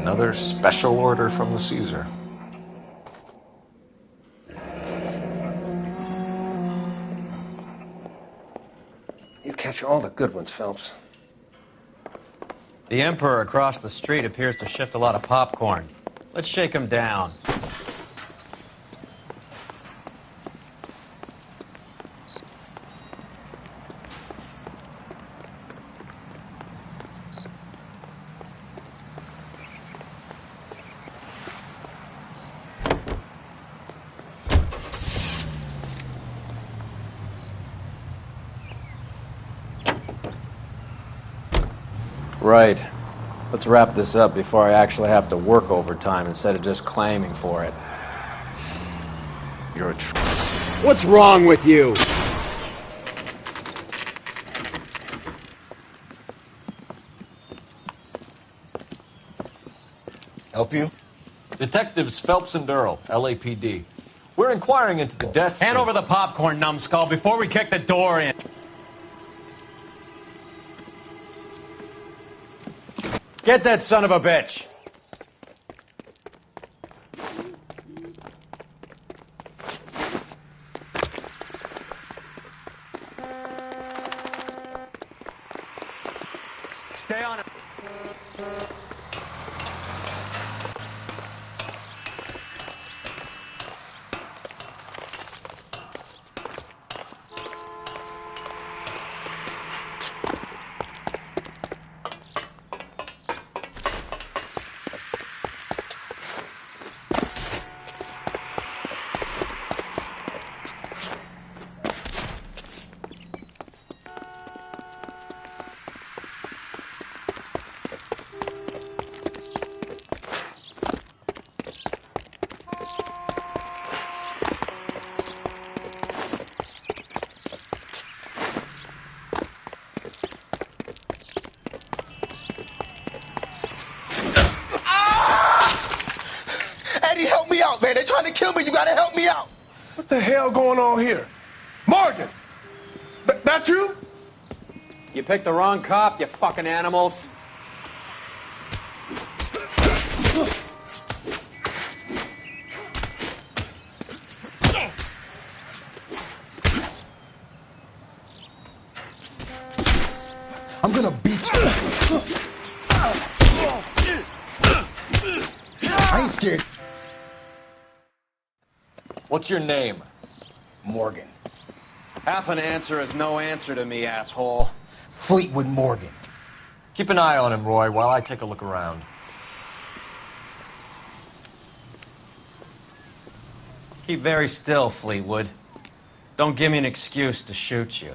Another special order from the Caesar. You catch all the good ones, Phelps. The Emperor across the street appears to shift a lot of popcorn. Let's shake him down. Right. Let's wrap this up before I actually have to work overtime instead of just claiming for it. You're a What's wrong with you? Help you? Detectives Phelps and Earl, LAPD. We're inquiring into the deaths Hand of... over the popcorn, numbskull, before we kick the door in. Get that son of a bitch! Stay on it. Eddie, help me out, man. They're trying to kill me. You gotta help me out. What the hell going on here? Morgan! That you? You picked the wrong cop, you fucking animals. I'm gonna beat you. I ain't scared. What's your name? Morgan. Half an answer is no answer to me, asshole. Fleetwood Morgan. Keep an eye on him, Roy, while I take a look around. Keep very still, Fleetwood. Don't give me an excuse to shoot you.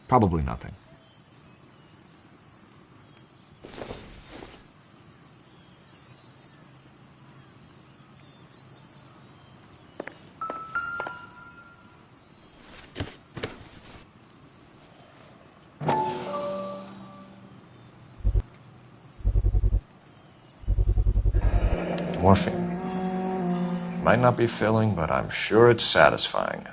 Probably nothing. Morphine. Might not be filling, but I'm sure it's satisfying.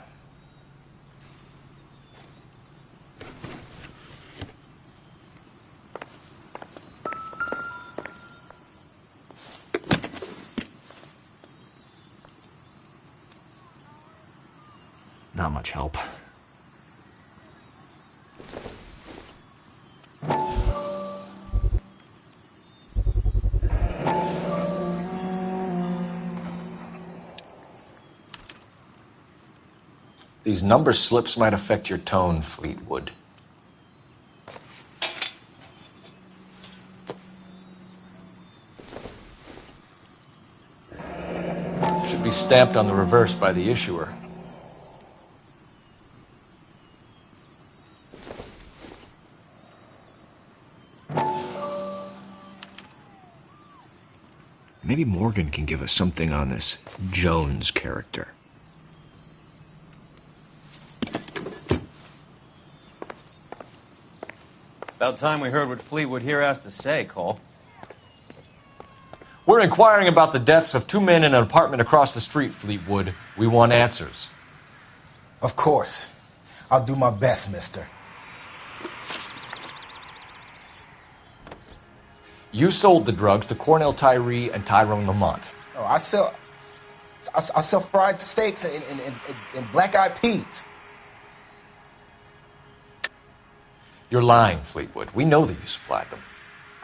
Not much help. These number slips might affect your tone, Fleetwood. Should be stamped on the reverse by the issuer. Maybe Morgan can give us something on this Jones character. About time we heard what Fleetwood here has to say, Cole. We're inquiring about the deaths of 2 men in an apartment across the street, Fleetwood. We want answers. Of course. I'll do my best, mister. You sold the drugs to Cornell Tyree and Tyrone Lamont. Oh, I sell fried steaks and black-eyed peas. You're lying, Fleetwood. We know that you supplied them.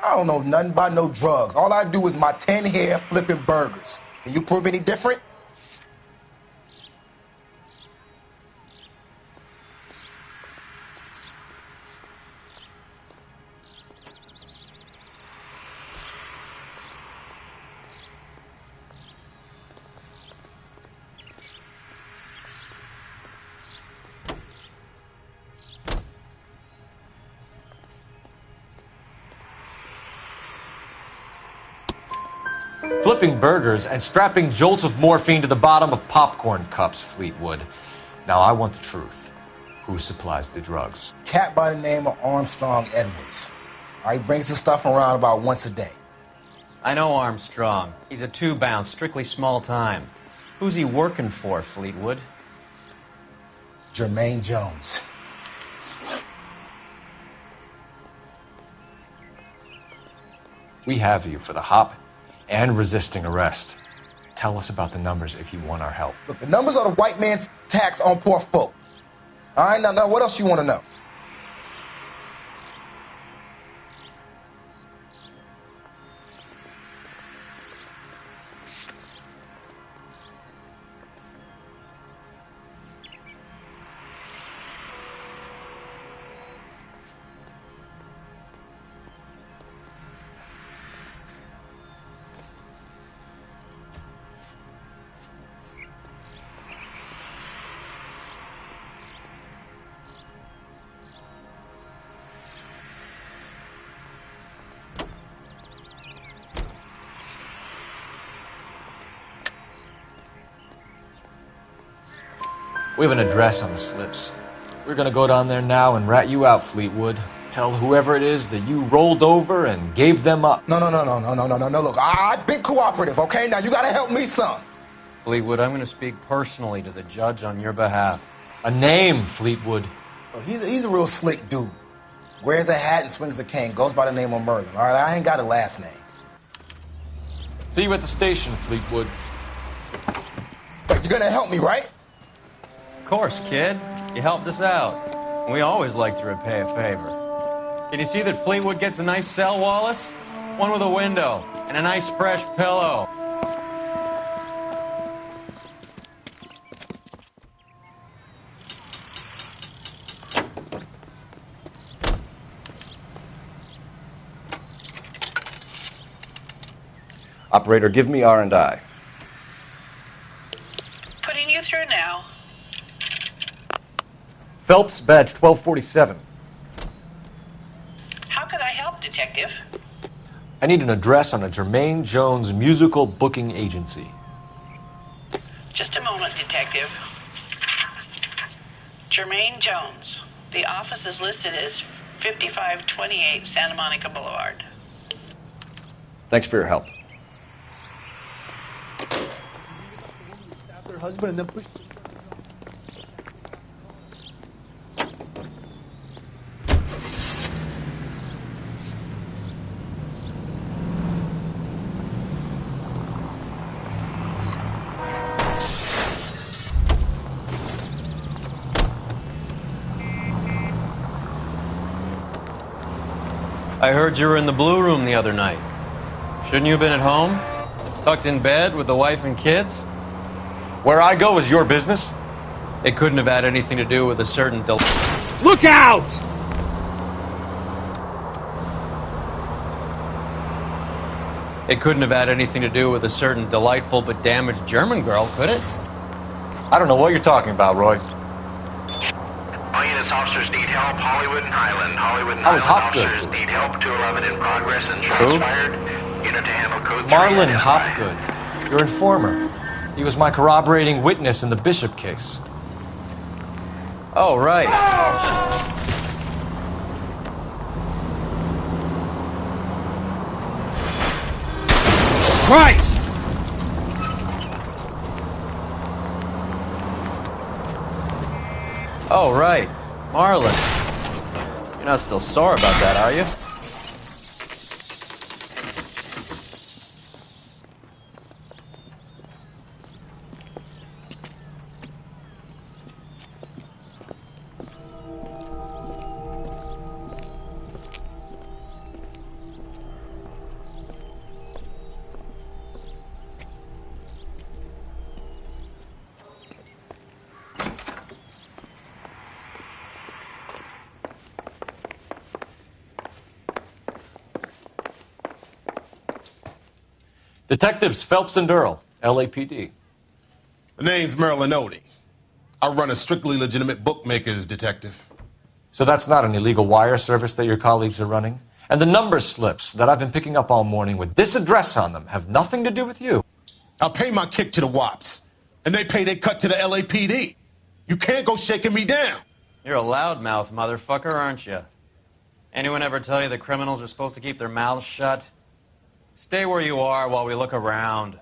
I don't know nothing about no drugs. All I do is my 10 hair flipping burgers. Can you prove any different? Flipping burgers and strapping jolts of morphine to the bottom of popcorn cups, Fleetwood. Now I want the truth. Who supplies the drugs? Cat by the name of Armstrong Edwards. He brings the stuff around about once a day. I know Armstrong. He's a two-bound, strictly small time. Who's he working for, Fleetwood? Jermaine Jones. We have you for the hop and resisting arrest. Tell us about the numbers if you want our help. Look, the numbers are the white man's tax on poor folk. All right, now what else you want to know? We have an address on the slips. We're gonna go down there now and rat you out, Fleetwood. Tell whoever it is that you rolled over and gave them up. No. Look, I've been cooperative, okay? Now you gotta help me some. Fleetwood, I'm going to speak personally to the judge on your behalf. A name, Fleetwood. Well, he's a real slick dude. Wears a hat and swings a cane. Goes by the name of Merlin. All right, I ain't got a last name. See you at the station, Fleetwood. But you're gonna help me, right? Of course, kid. You helped us out. We always like to repay a favor. Can you see that Fleetwood gets a nice cell, Wallace? One with a window and a nice fresh pillow. Operator, give me R&I. Putting you through now. Phelps, badge 1247. How could I help, Detective? I need an address on a Jermaine Jones musical booking agency. Just a moment, Detective. Jermaine Jones. The office is listed as 5528 Santa Monica Boulevard. Thanks for your help. Their husband and then push. I heard you were in the Blue Room the other night. Shouldn't you have been at home? Tucked in bed with the wife and kids? Where I go is your business? It couldn't have had anything to do with a certain Look out! It couldn't have had anything to do with a certain delightful but damaged German girl, could it? I don't know what you're talking about, Roy. All units, officers need help. Hollywood and Highland. Hollywood and I was Highland Hopgood. officers need help. 211 in progress and shots Who? fired. Unit to handle code 3. Marlon identified. Hopgood, your informer. He was my corroborating witness in the Bishop case. Oh, right. Christ! Oh, right. Marlon. You're not still sore about that, are you? Detectives Phelps and Earl, LAPD. The name's Merlin Odie. I run a strictly legitimate bookmaker's detective. So that's not an illegal wire service that your colleagues are running? And the number slips that I've been picking up all morning with this address on them have nothing to do with you? I pay my kick to the WAPs, and they pay their cut to the LAPD. You can't go shaking me down. You're a loudmouth motherfucker, aren't you? Anyone ever tell you that criminals are supposed to keep their mouths shut? Stay where you are while we look around.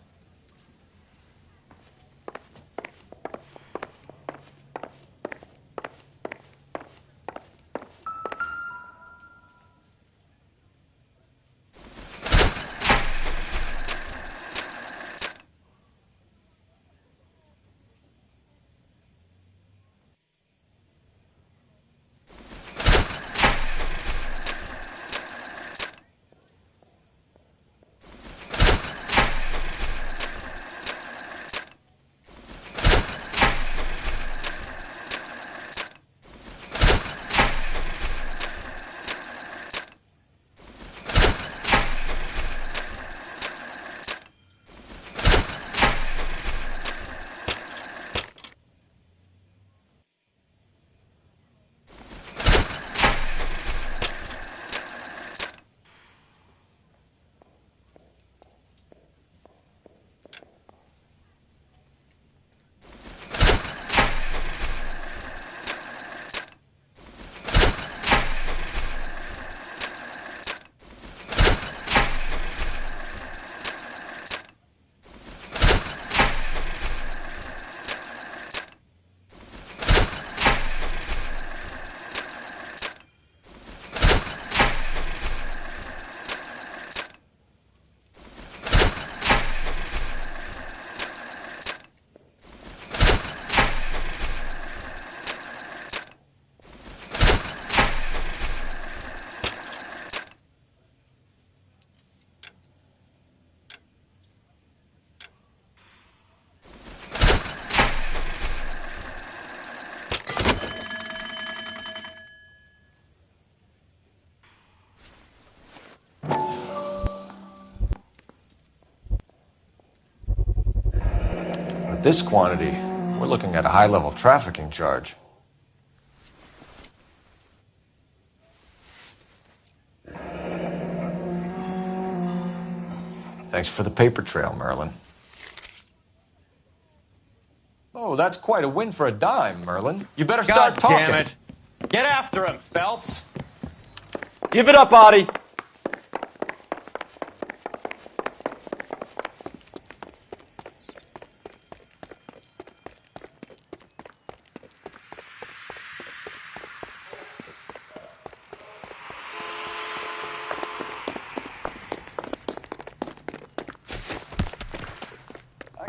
With this quantity, we're looking at a high-level trafficking charge. Thanks for the paper trail, Merlin. Oh, that's quite a win for a dime, Merlin. You better start talking. God damn it. Get after him, Phelps. Give it up, Audie.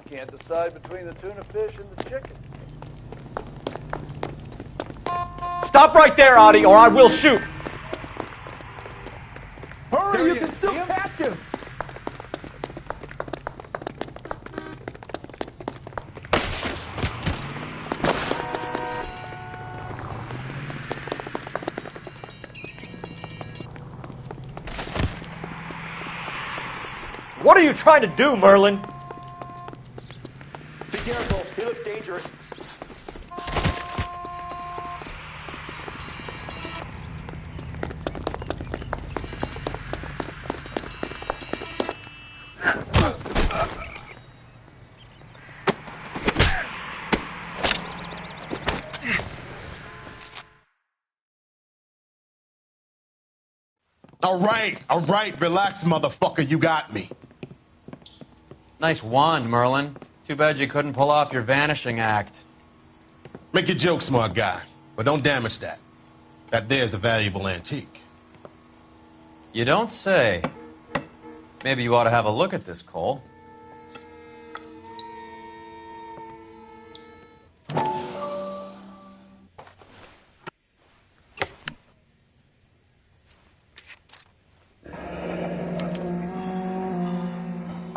Can't decide between the tuna fish and the chicken. Stop right there, Audie, or I will shoot. Hurry, you can still captive. What are you trying to do, Merlin? Be careful. He looks dangerous. All right, relax, motherfucker, you got me. Nice wand, Merlin. Too bad you couldn't pull off your vanishing act. Make your joke, smart guy, but don't damage that. That there's a valuable antique. You don't say. Maybe you ought to have a look at this, Cole.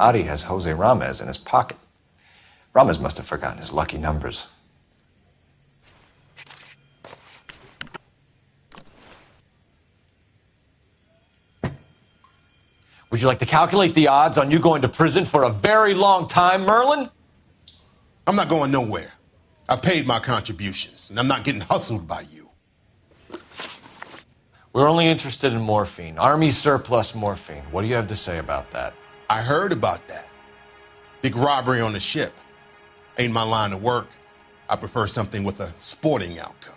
Adi has Jose Ramez in his pocket. Ramez must have forgotten his lucky numbers. Would you like to calculate the odds on you going to prison for a very long time, Merlin? I'm not going nowhere. I've paid my contributions, and I'm not getting hustled by you. We're only interested in morphine. Army surplus morphine. What do you have to say about that? I heard about that. Big robbery on the ship. Ain't my line of work. I prefer something with a sporting outcome.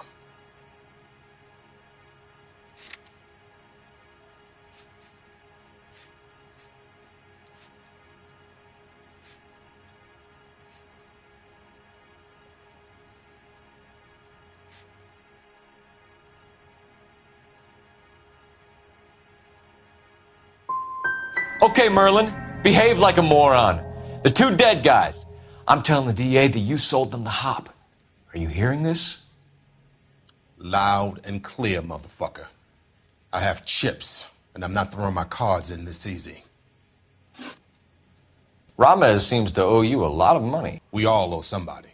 Okay, Merlin, behave like a moron. The two dead guys. I'm telling the DA that you sold them the hop. Are you hearing this? Loud and clear, motherfucker. I have chips, and I'm not throwing my cards in this easy. Ramez seems to owe you a lot of money. We all owe somebody.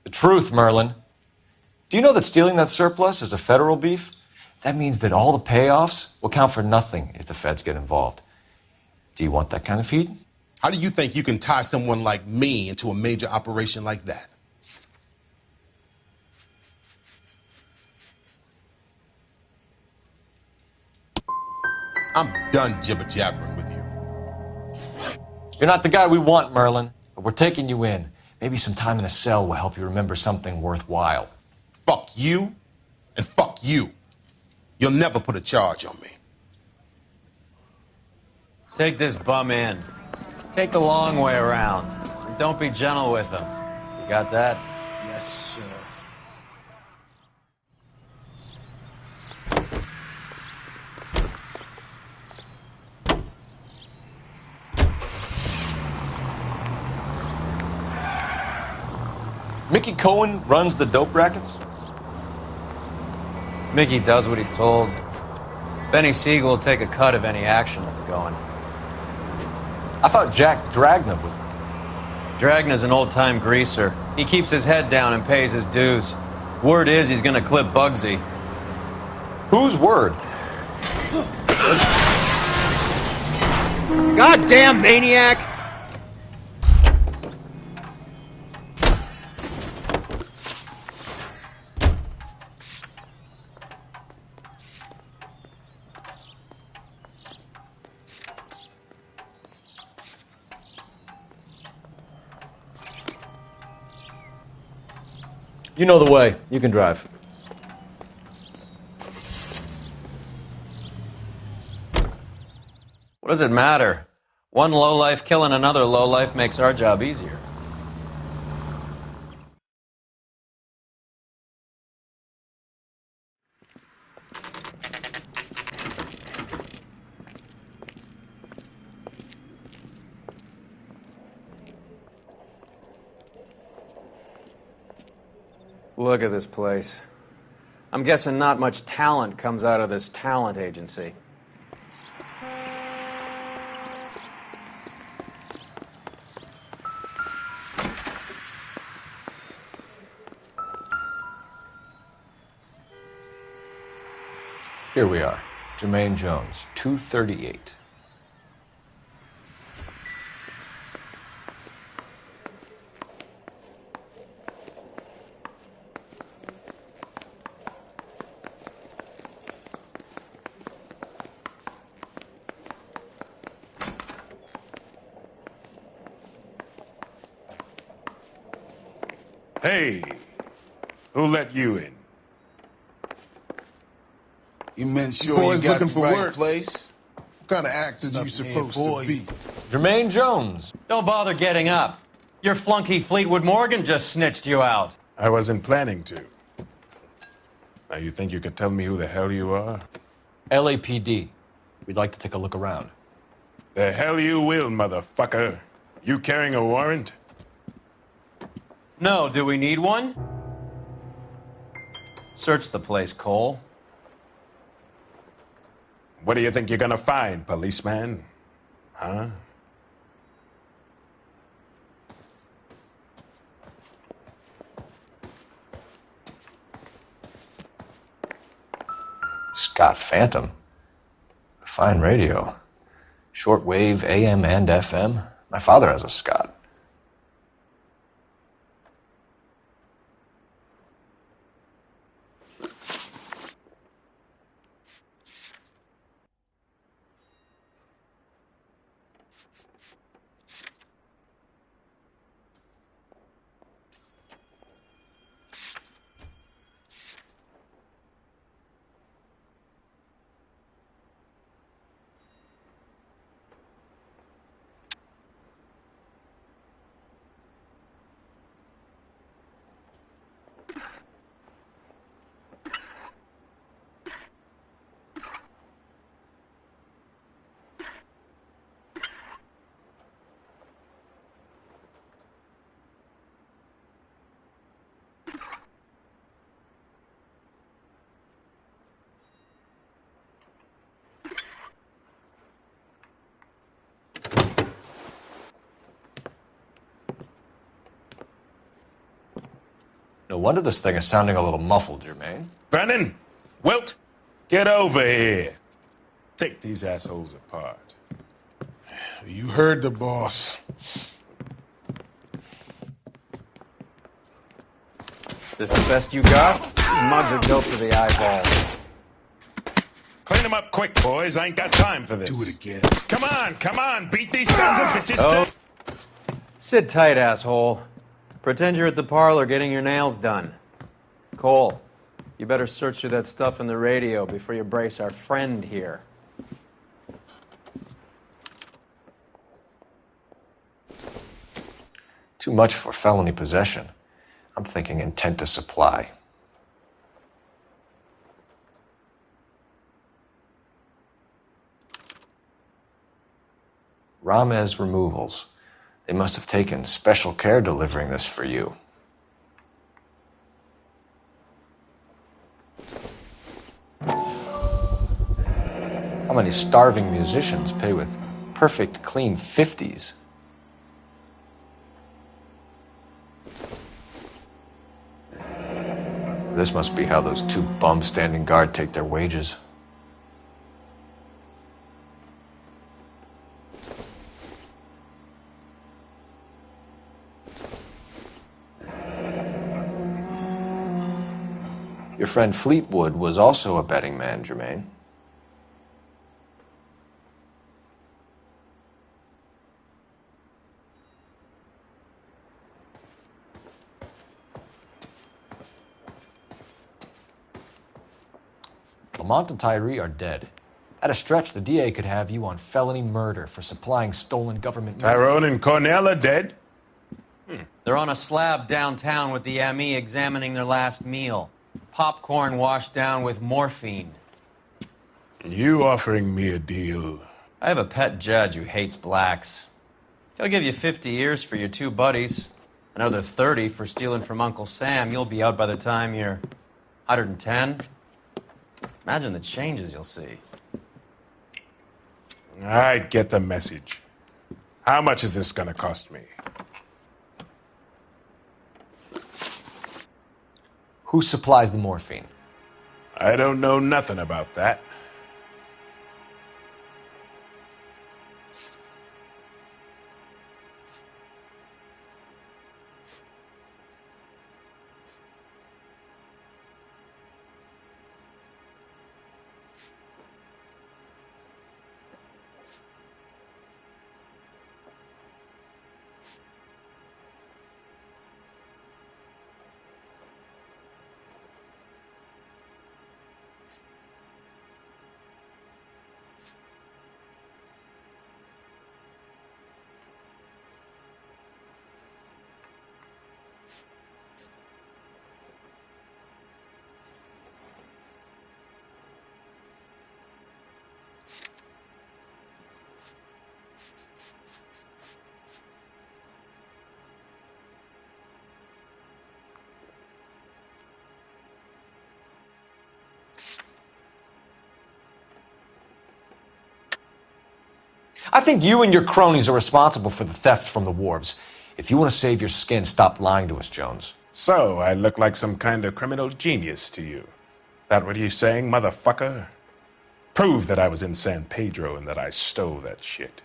The truth, Merlin. Do you know that stealing that surplus is a federal beef? That means that all the payoffs will count for nothing if the feds get involved. Do you want that kind of heat? How do you think you can tie someone like me into a major operation like that? I'm done jibber-jabbering with you. You're not the guy we want, Merlin, but we're taking you in. Maybe some time in a cell will help you remember something worthwhile. Fuck you, and fuck you. You'll never put a charge on me. Take this bum in. Take the long way around. And don't be gentle with him. You got that? Yes, sir. Mickey Cohen runs the dope rackets? Mickey does what he's told. Benny Siegel will take a cut of any action that's going. I thought Jack Dragna was... Dragna's an old-time greaser. He keeps his head down and pays his dues. Word is he's gonna clip Bugsy. Whose word? Goddamn maniac! You know the way. You can drive. What does it matter? One lowlife killing another lowlife makes our job easier. Look at this place. I'm guessing not much talent comes out of this talent agency. Here we are. Jermaine Jones, 238. Hey, who let you in? You men sure Boys you got looking the for right work. place? What kind of actors you supposed to be? Jermaine Jones. Don't bother getting up. Your flunky Fleetwood Morgan just snitched you out. I wasn't planning to. Now you think you could tell me who the hell you are? LAPD. We'd like to take a look around. The hell you will, motherfucker. You carrying a warrant? No, do we need one? Search the place, Cole. What do you think you're gonna find, policeman? Huh? Scott Phantom. Fine radio. Shortwave, AM and FM. My father has a Scott. No wonder this thing is sounding a little muffled, Jermaine. Brennan! Wilt! Get over here! Take these assholes apart. You heard the boss. Is this the best you got? These mugs are dope to the eyeballs. Clean them up quick, boys. I ain't got time for this. Do it again. Come on! Beat these sons of bitches Oh. to... Sit tight, asshole. Pretend you're at the parlor getting your nails done. Cole, you better search through that stuff in the radio before you brace our friend here. Too much for felony possession. I'm thinking intent to supply. Ramez Removals. They must have taken special care delivering this for you. How many starving musicians pay with perfect, clean 50s? This must be how those two bums standing guard take their wages. Your friend Fleetwood was also a betting man, Jermaine. Lamont and Tyree are dead. At a stretch, the DA could have you on felony murder for supplying stolen government money. Tyrone and Cornell are dead? They're on a slab downtown with the ME examining their last meal. Popcorn washed down with morphine. You offering me a deal? I have a pet judge who hates blacks. He'll give you 50 years for your two buddies. Another 30 for stealing from Uncle Sam. You'll be out by the time you're 110? Imagine the changes you'll see. I get the message. How much is this gonna cost me? Who supplies the morphine? I don't know nothing about that. I think you and your cronies are responsible for the theft from the wharves. If you want to save your skin, stop lying to us, Jones. So, I look like some kind of criminal genius to you. That what you saying, motherfucker? Prove that I was in San Pedro and that I stole that shit.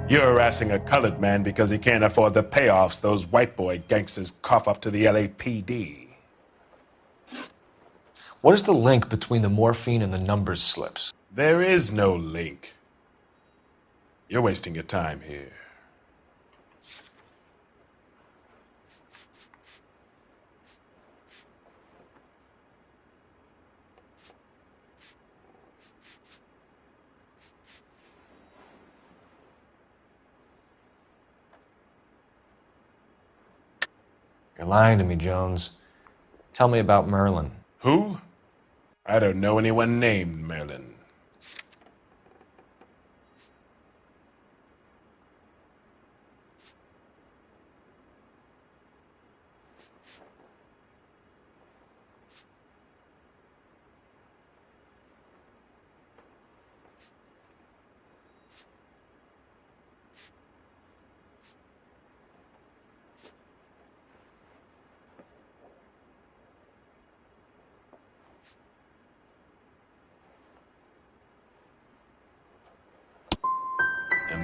You're harassing a colored man because he can't afford the payoffs those white boy gangsters cough up to the LAPD. What is the link between the morphine and the numbers slips? There is no link. You're wasting your time here. You're lying to me, Jones. Tell me about Merlin. Who? I don't know anyone named Merlin.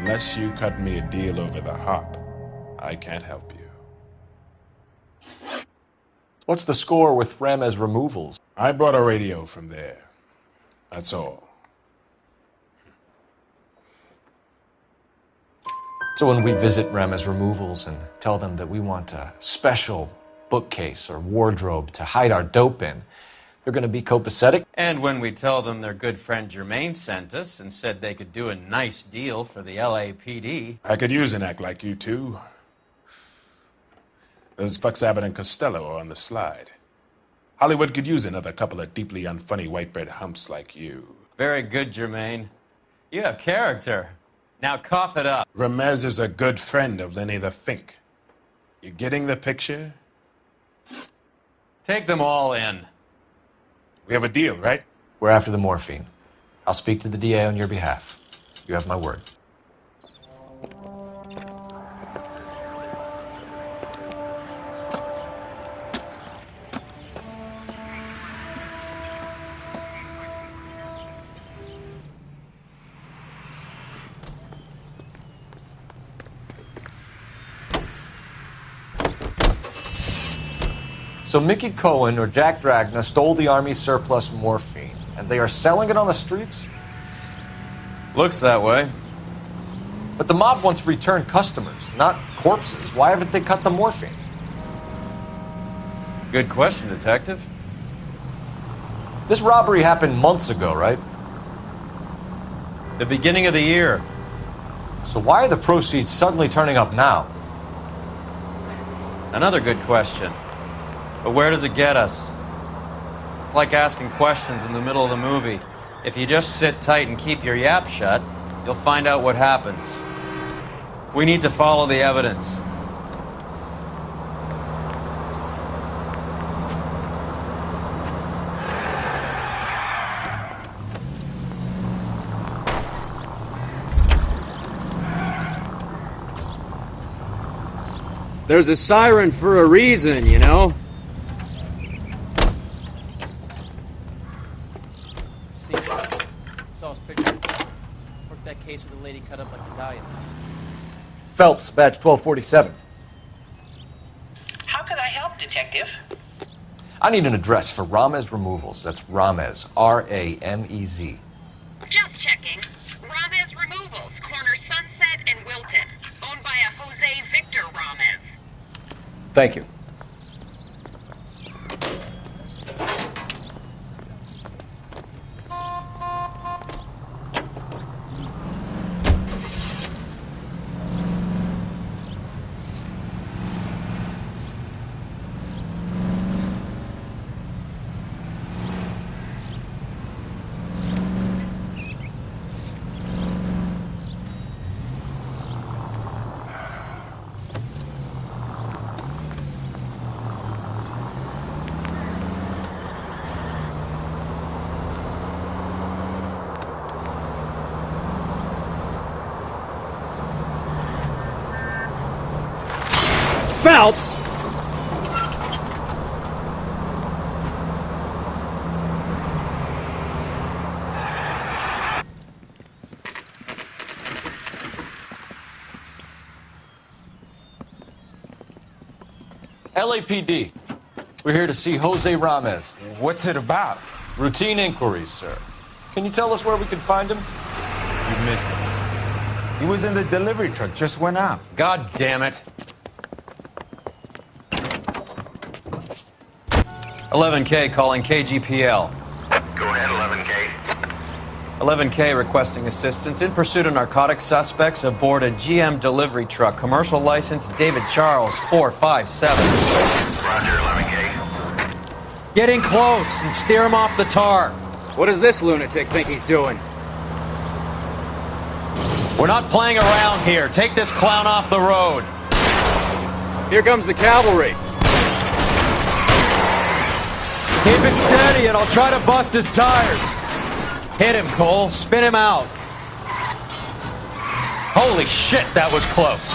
Unless you cut me a deal over the hop, I can't help you. What's the score with Remez removals? I brought a radio from there. That's all. So when we visit Remez removals and tell them that we want a special bookcase or wardrobe to hide our dope in, they're going to be copacetic? And when we tell them their good friend Jermaine sent us and said they could do a nice deal for the LAPD. I could use an act like you two. Those fucks Abbott and Costello are on the slide. Hollywood could use another couple of deeply unfunny white bread humps like you. Very good, Jermaine. You have character. Now cough it up. Remez is a good friend of Lenny the Fink. You getting the picture? Take them all in. We have a deal, right? We're after the morphine. I'll speak to the DA on your behalf. You have my word. So Mickey Cohen or Jack Dragna stole the Army's surplus morphine, and they are selling it on the streets? Looks that way. But the mob wants returned customers, not corpses. Why haven't they cut the morphine? Good question, Detective. This robbery happened months ago, right? The beginning of the year. So why are the proceeds suddenly turning up now? Another good question. But where does it get us? It's like asking questions in the middle of the movie. If you just sit tight and keep your yap shut, you'll find out what happens. We need to follow the evidence. There's a siren for a reason, you know? See it? Saw his picture. Worked that case with a lady cut up like a dahlia. Phelps, badge 1247. How could I help, Detective? I need an address for Ramez Removals. That's Ramez, R-A-M-E-Z. Just checking. Ramez Removals, corner Sunset and Wilton. Owned by a Jose Victor Ramez. Thank you. Phelps! LAPD. We're here to see Jose Ramez. What's it about? Routine inquiries, sir. Can you tell us where we can find him? You missed him. He was in the delivery truck, just went out. God damn it. 11K calling KGPL. Go ahead, 11K. 11K requesting assistance in pursuit of narcotic suspects aboard a GM delivery truck. Commercial license David Charles 457. Roger, 11K. Getting close and steer him off the tar. What does this lunatic think he's doing? We're not playing around here. Take this clown off the road. Here comes the cavalry. Keep it steady and I'll try to bust his tires. Hit him, Cole. Spin him out. Holy shit, that was close.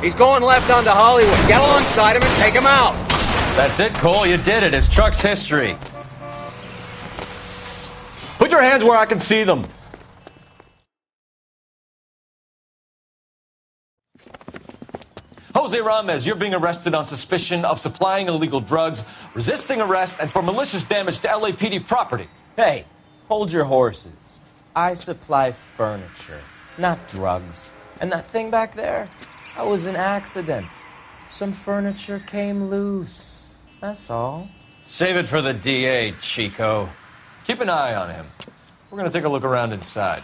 He's going left onto Hollywood. Get alongside him and take him out. That's it, Cole. You did it. His truck's history. Put your hands where I can see them. Jose Ramez, you're being arrested on suspicion of supplying illegal drugs, resisting arrest, and for malicious damage to LAPD property. Hey, hold your horses. I supply furniture, not drugs. And that thing back there, that was an accident. Some furniture came loose. That's all. Save it for the DA, Chico. Keep an eye on him. We're going to take a look around inside.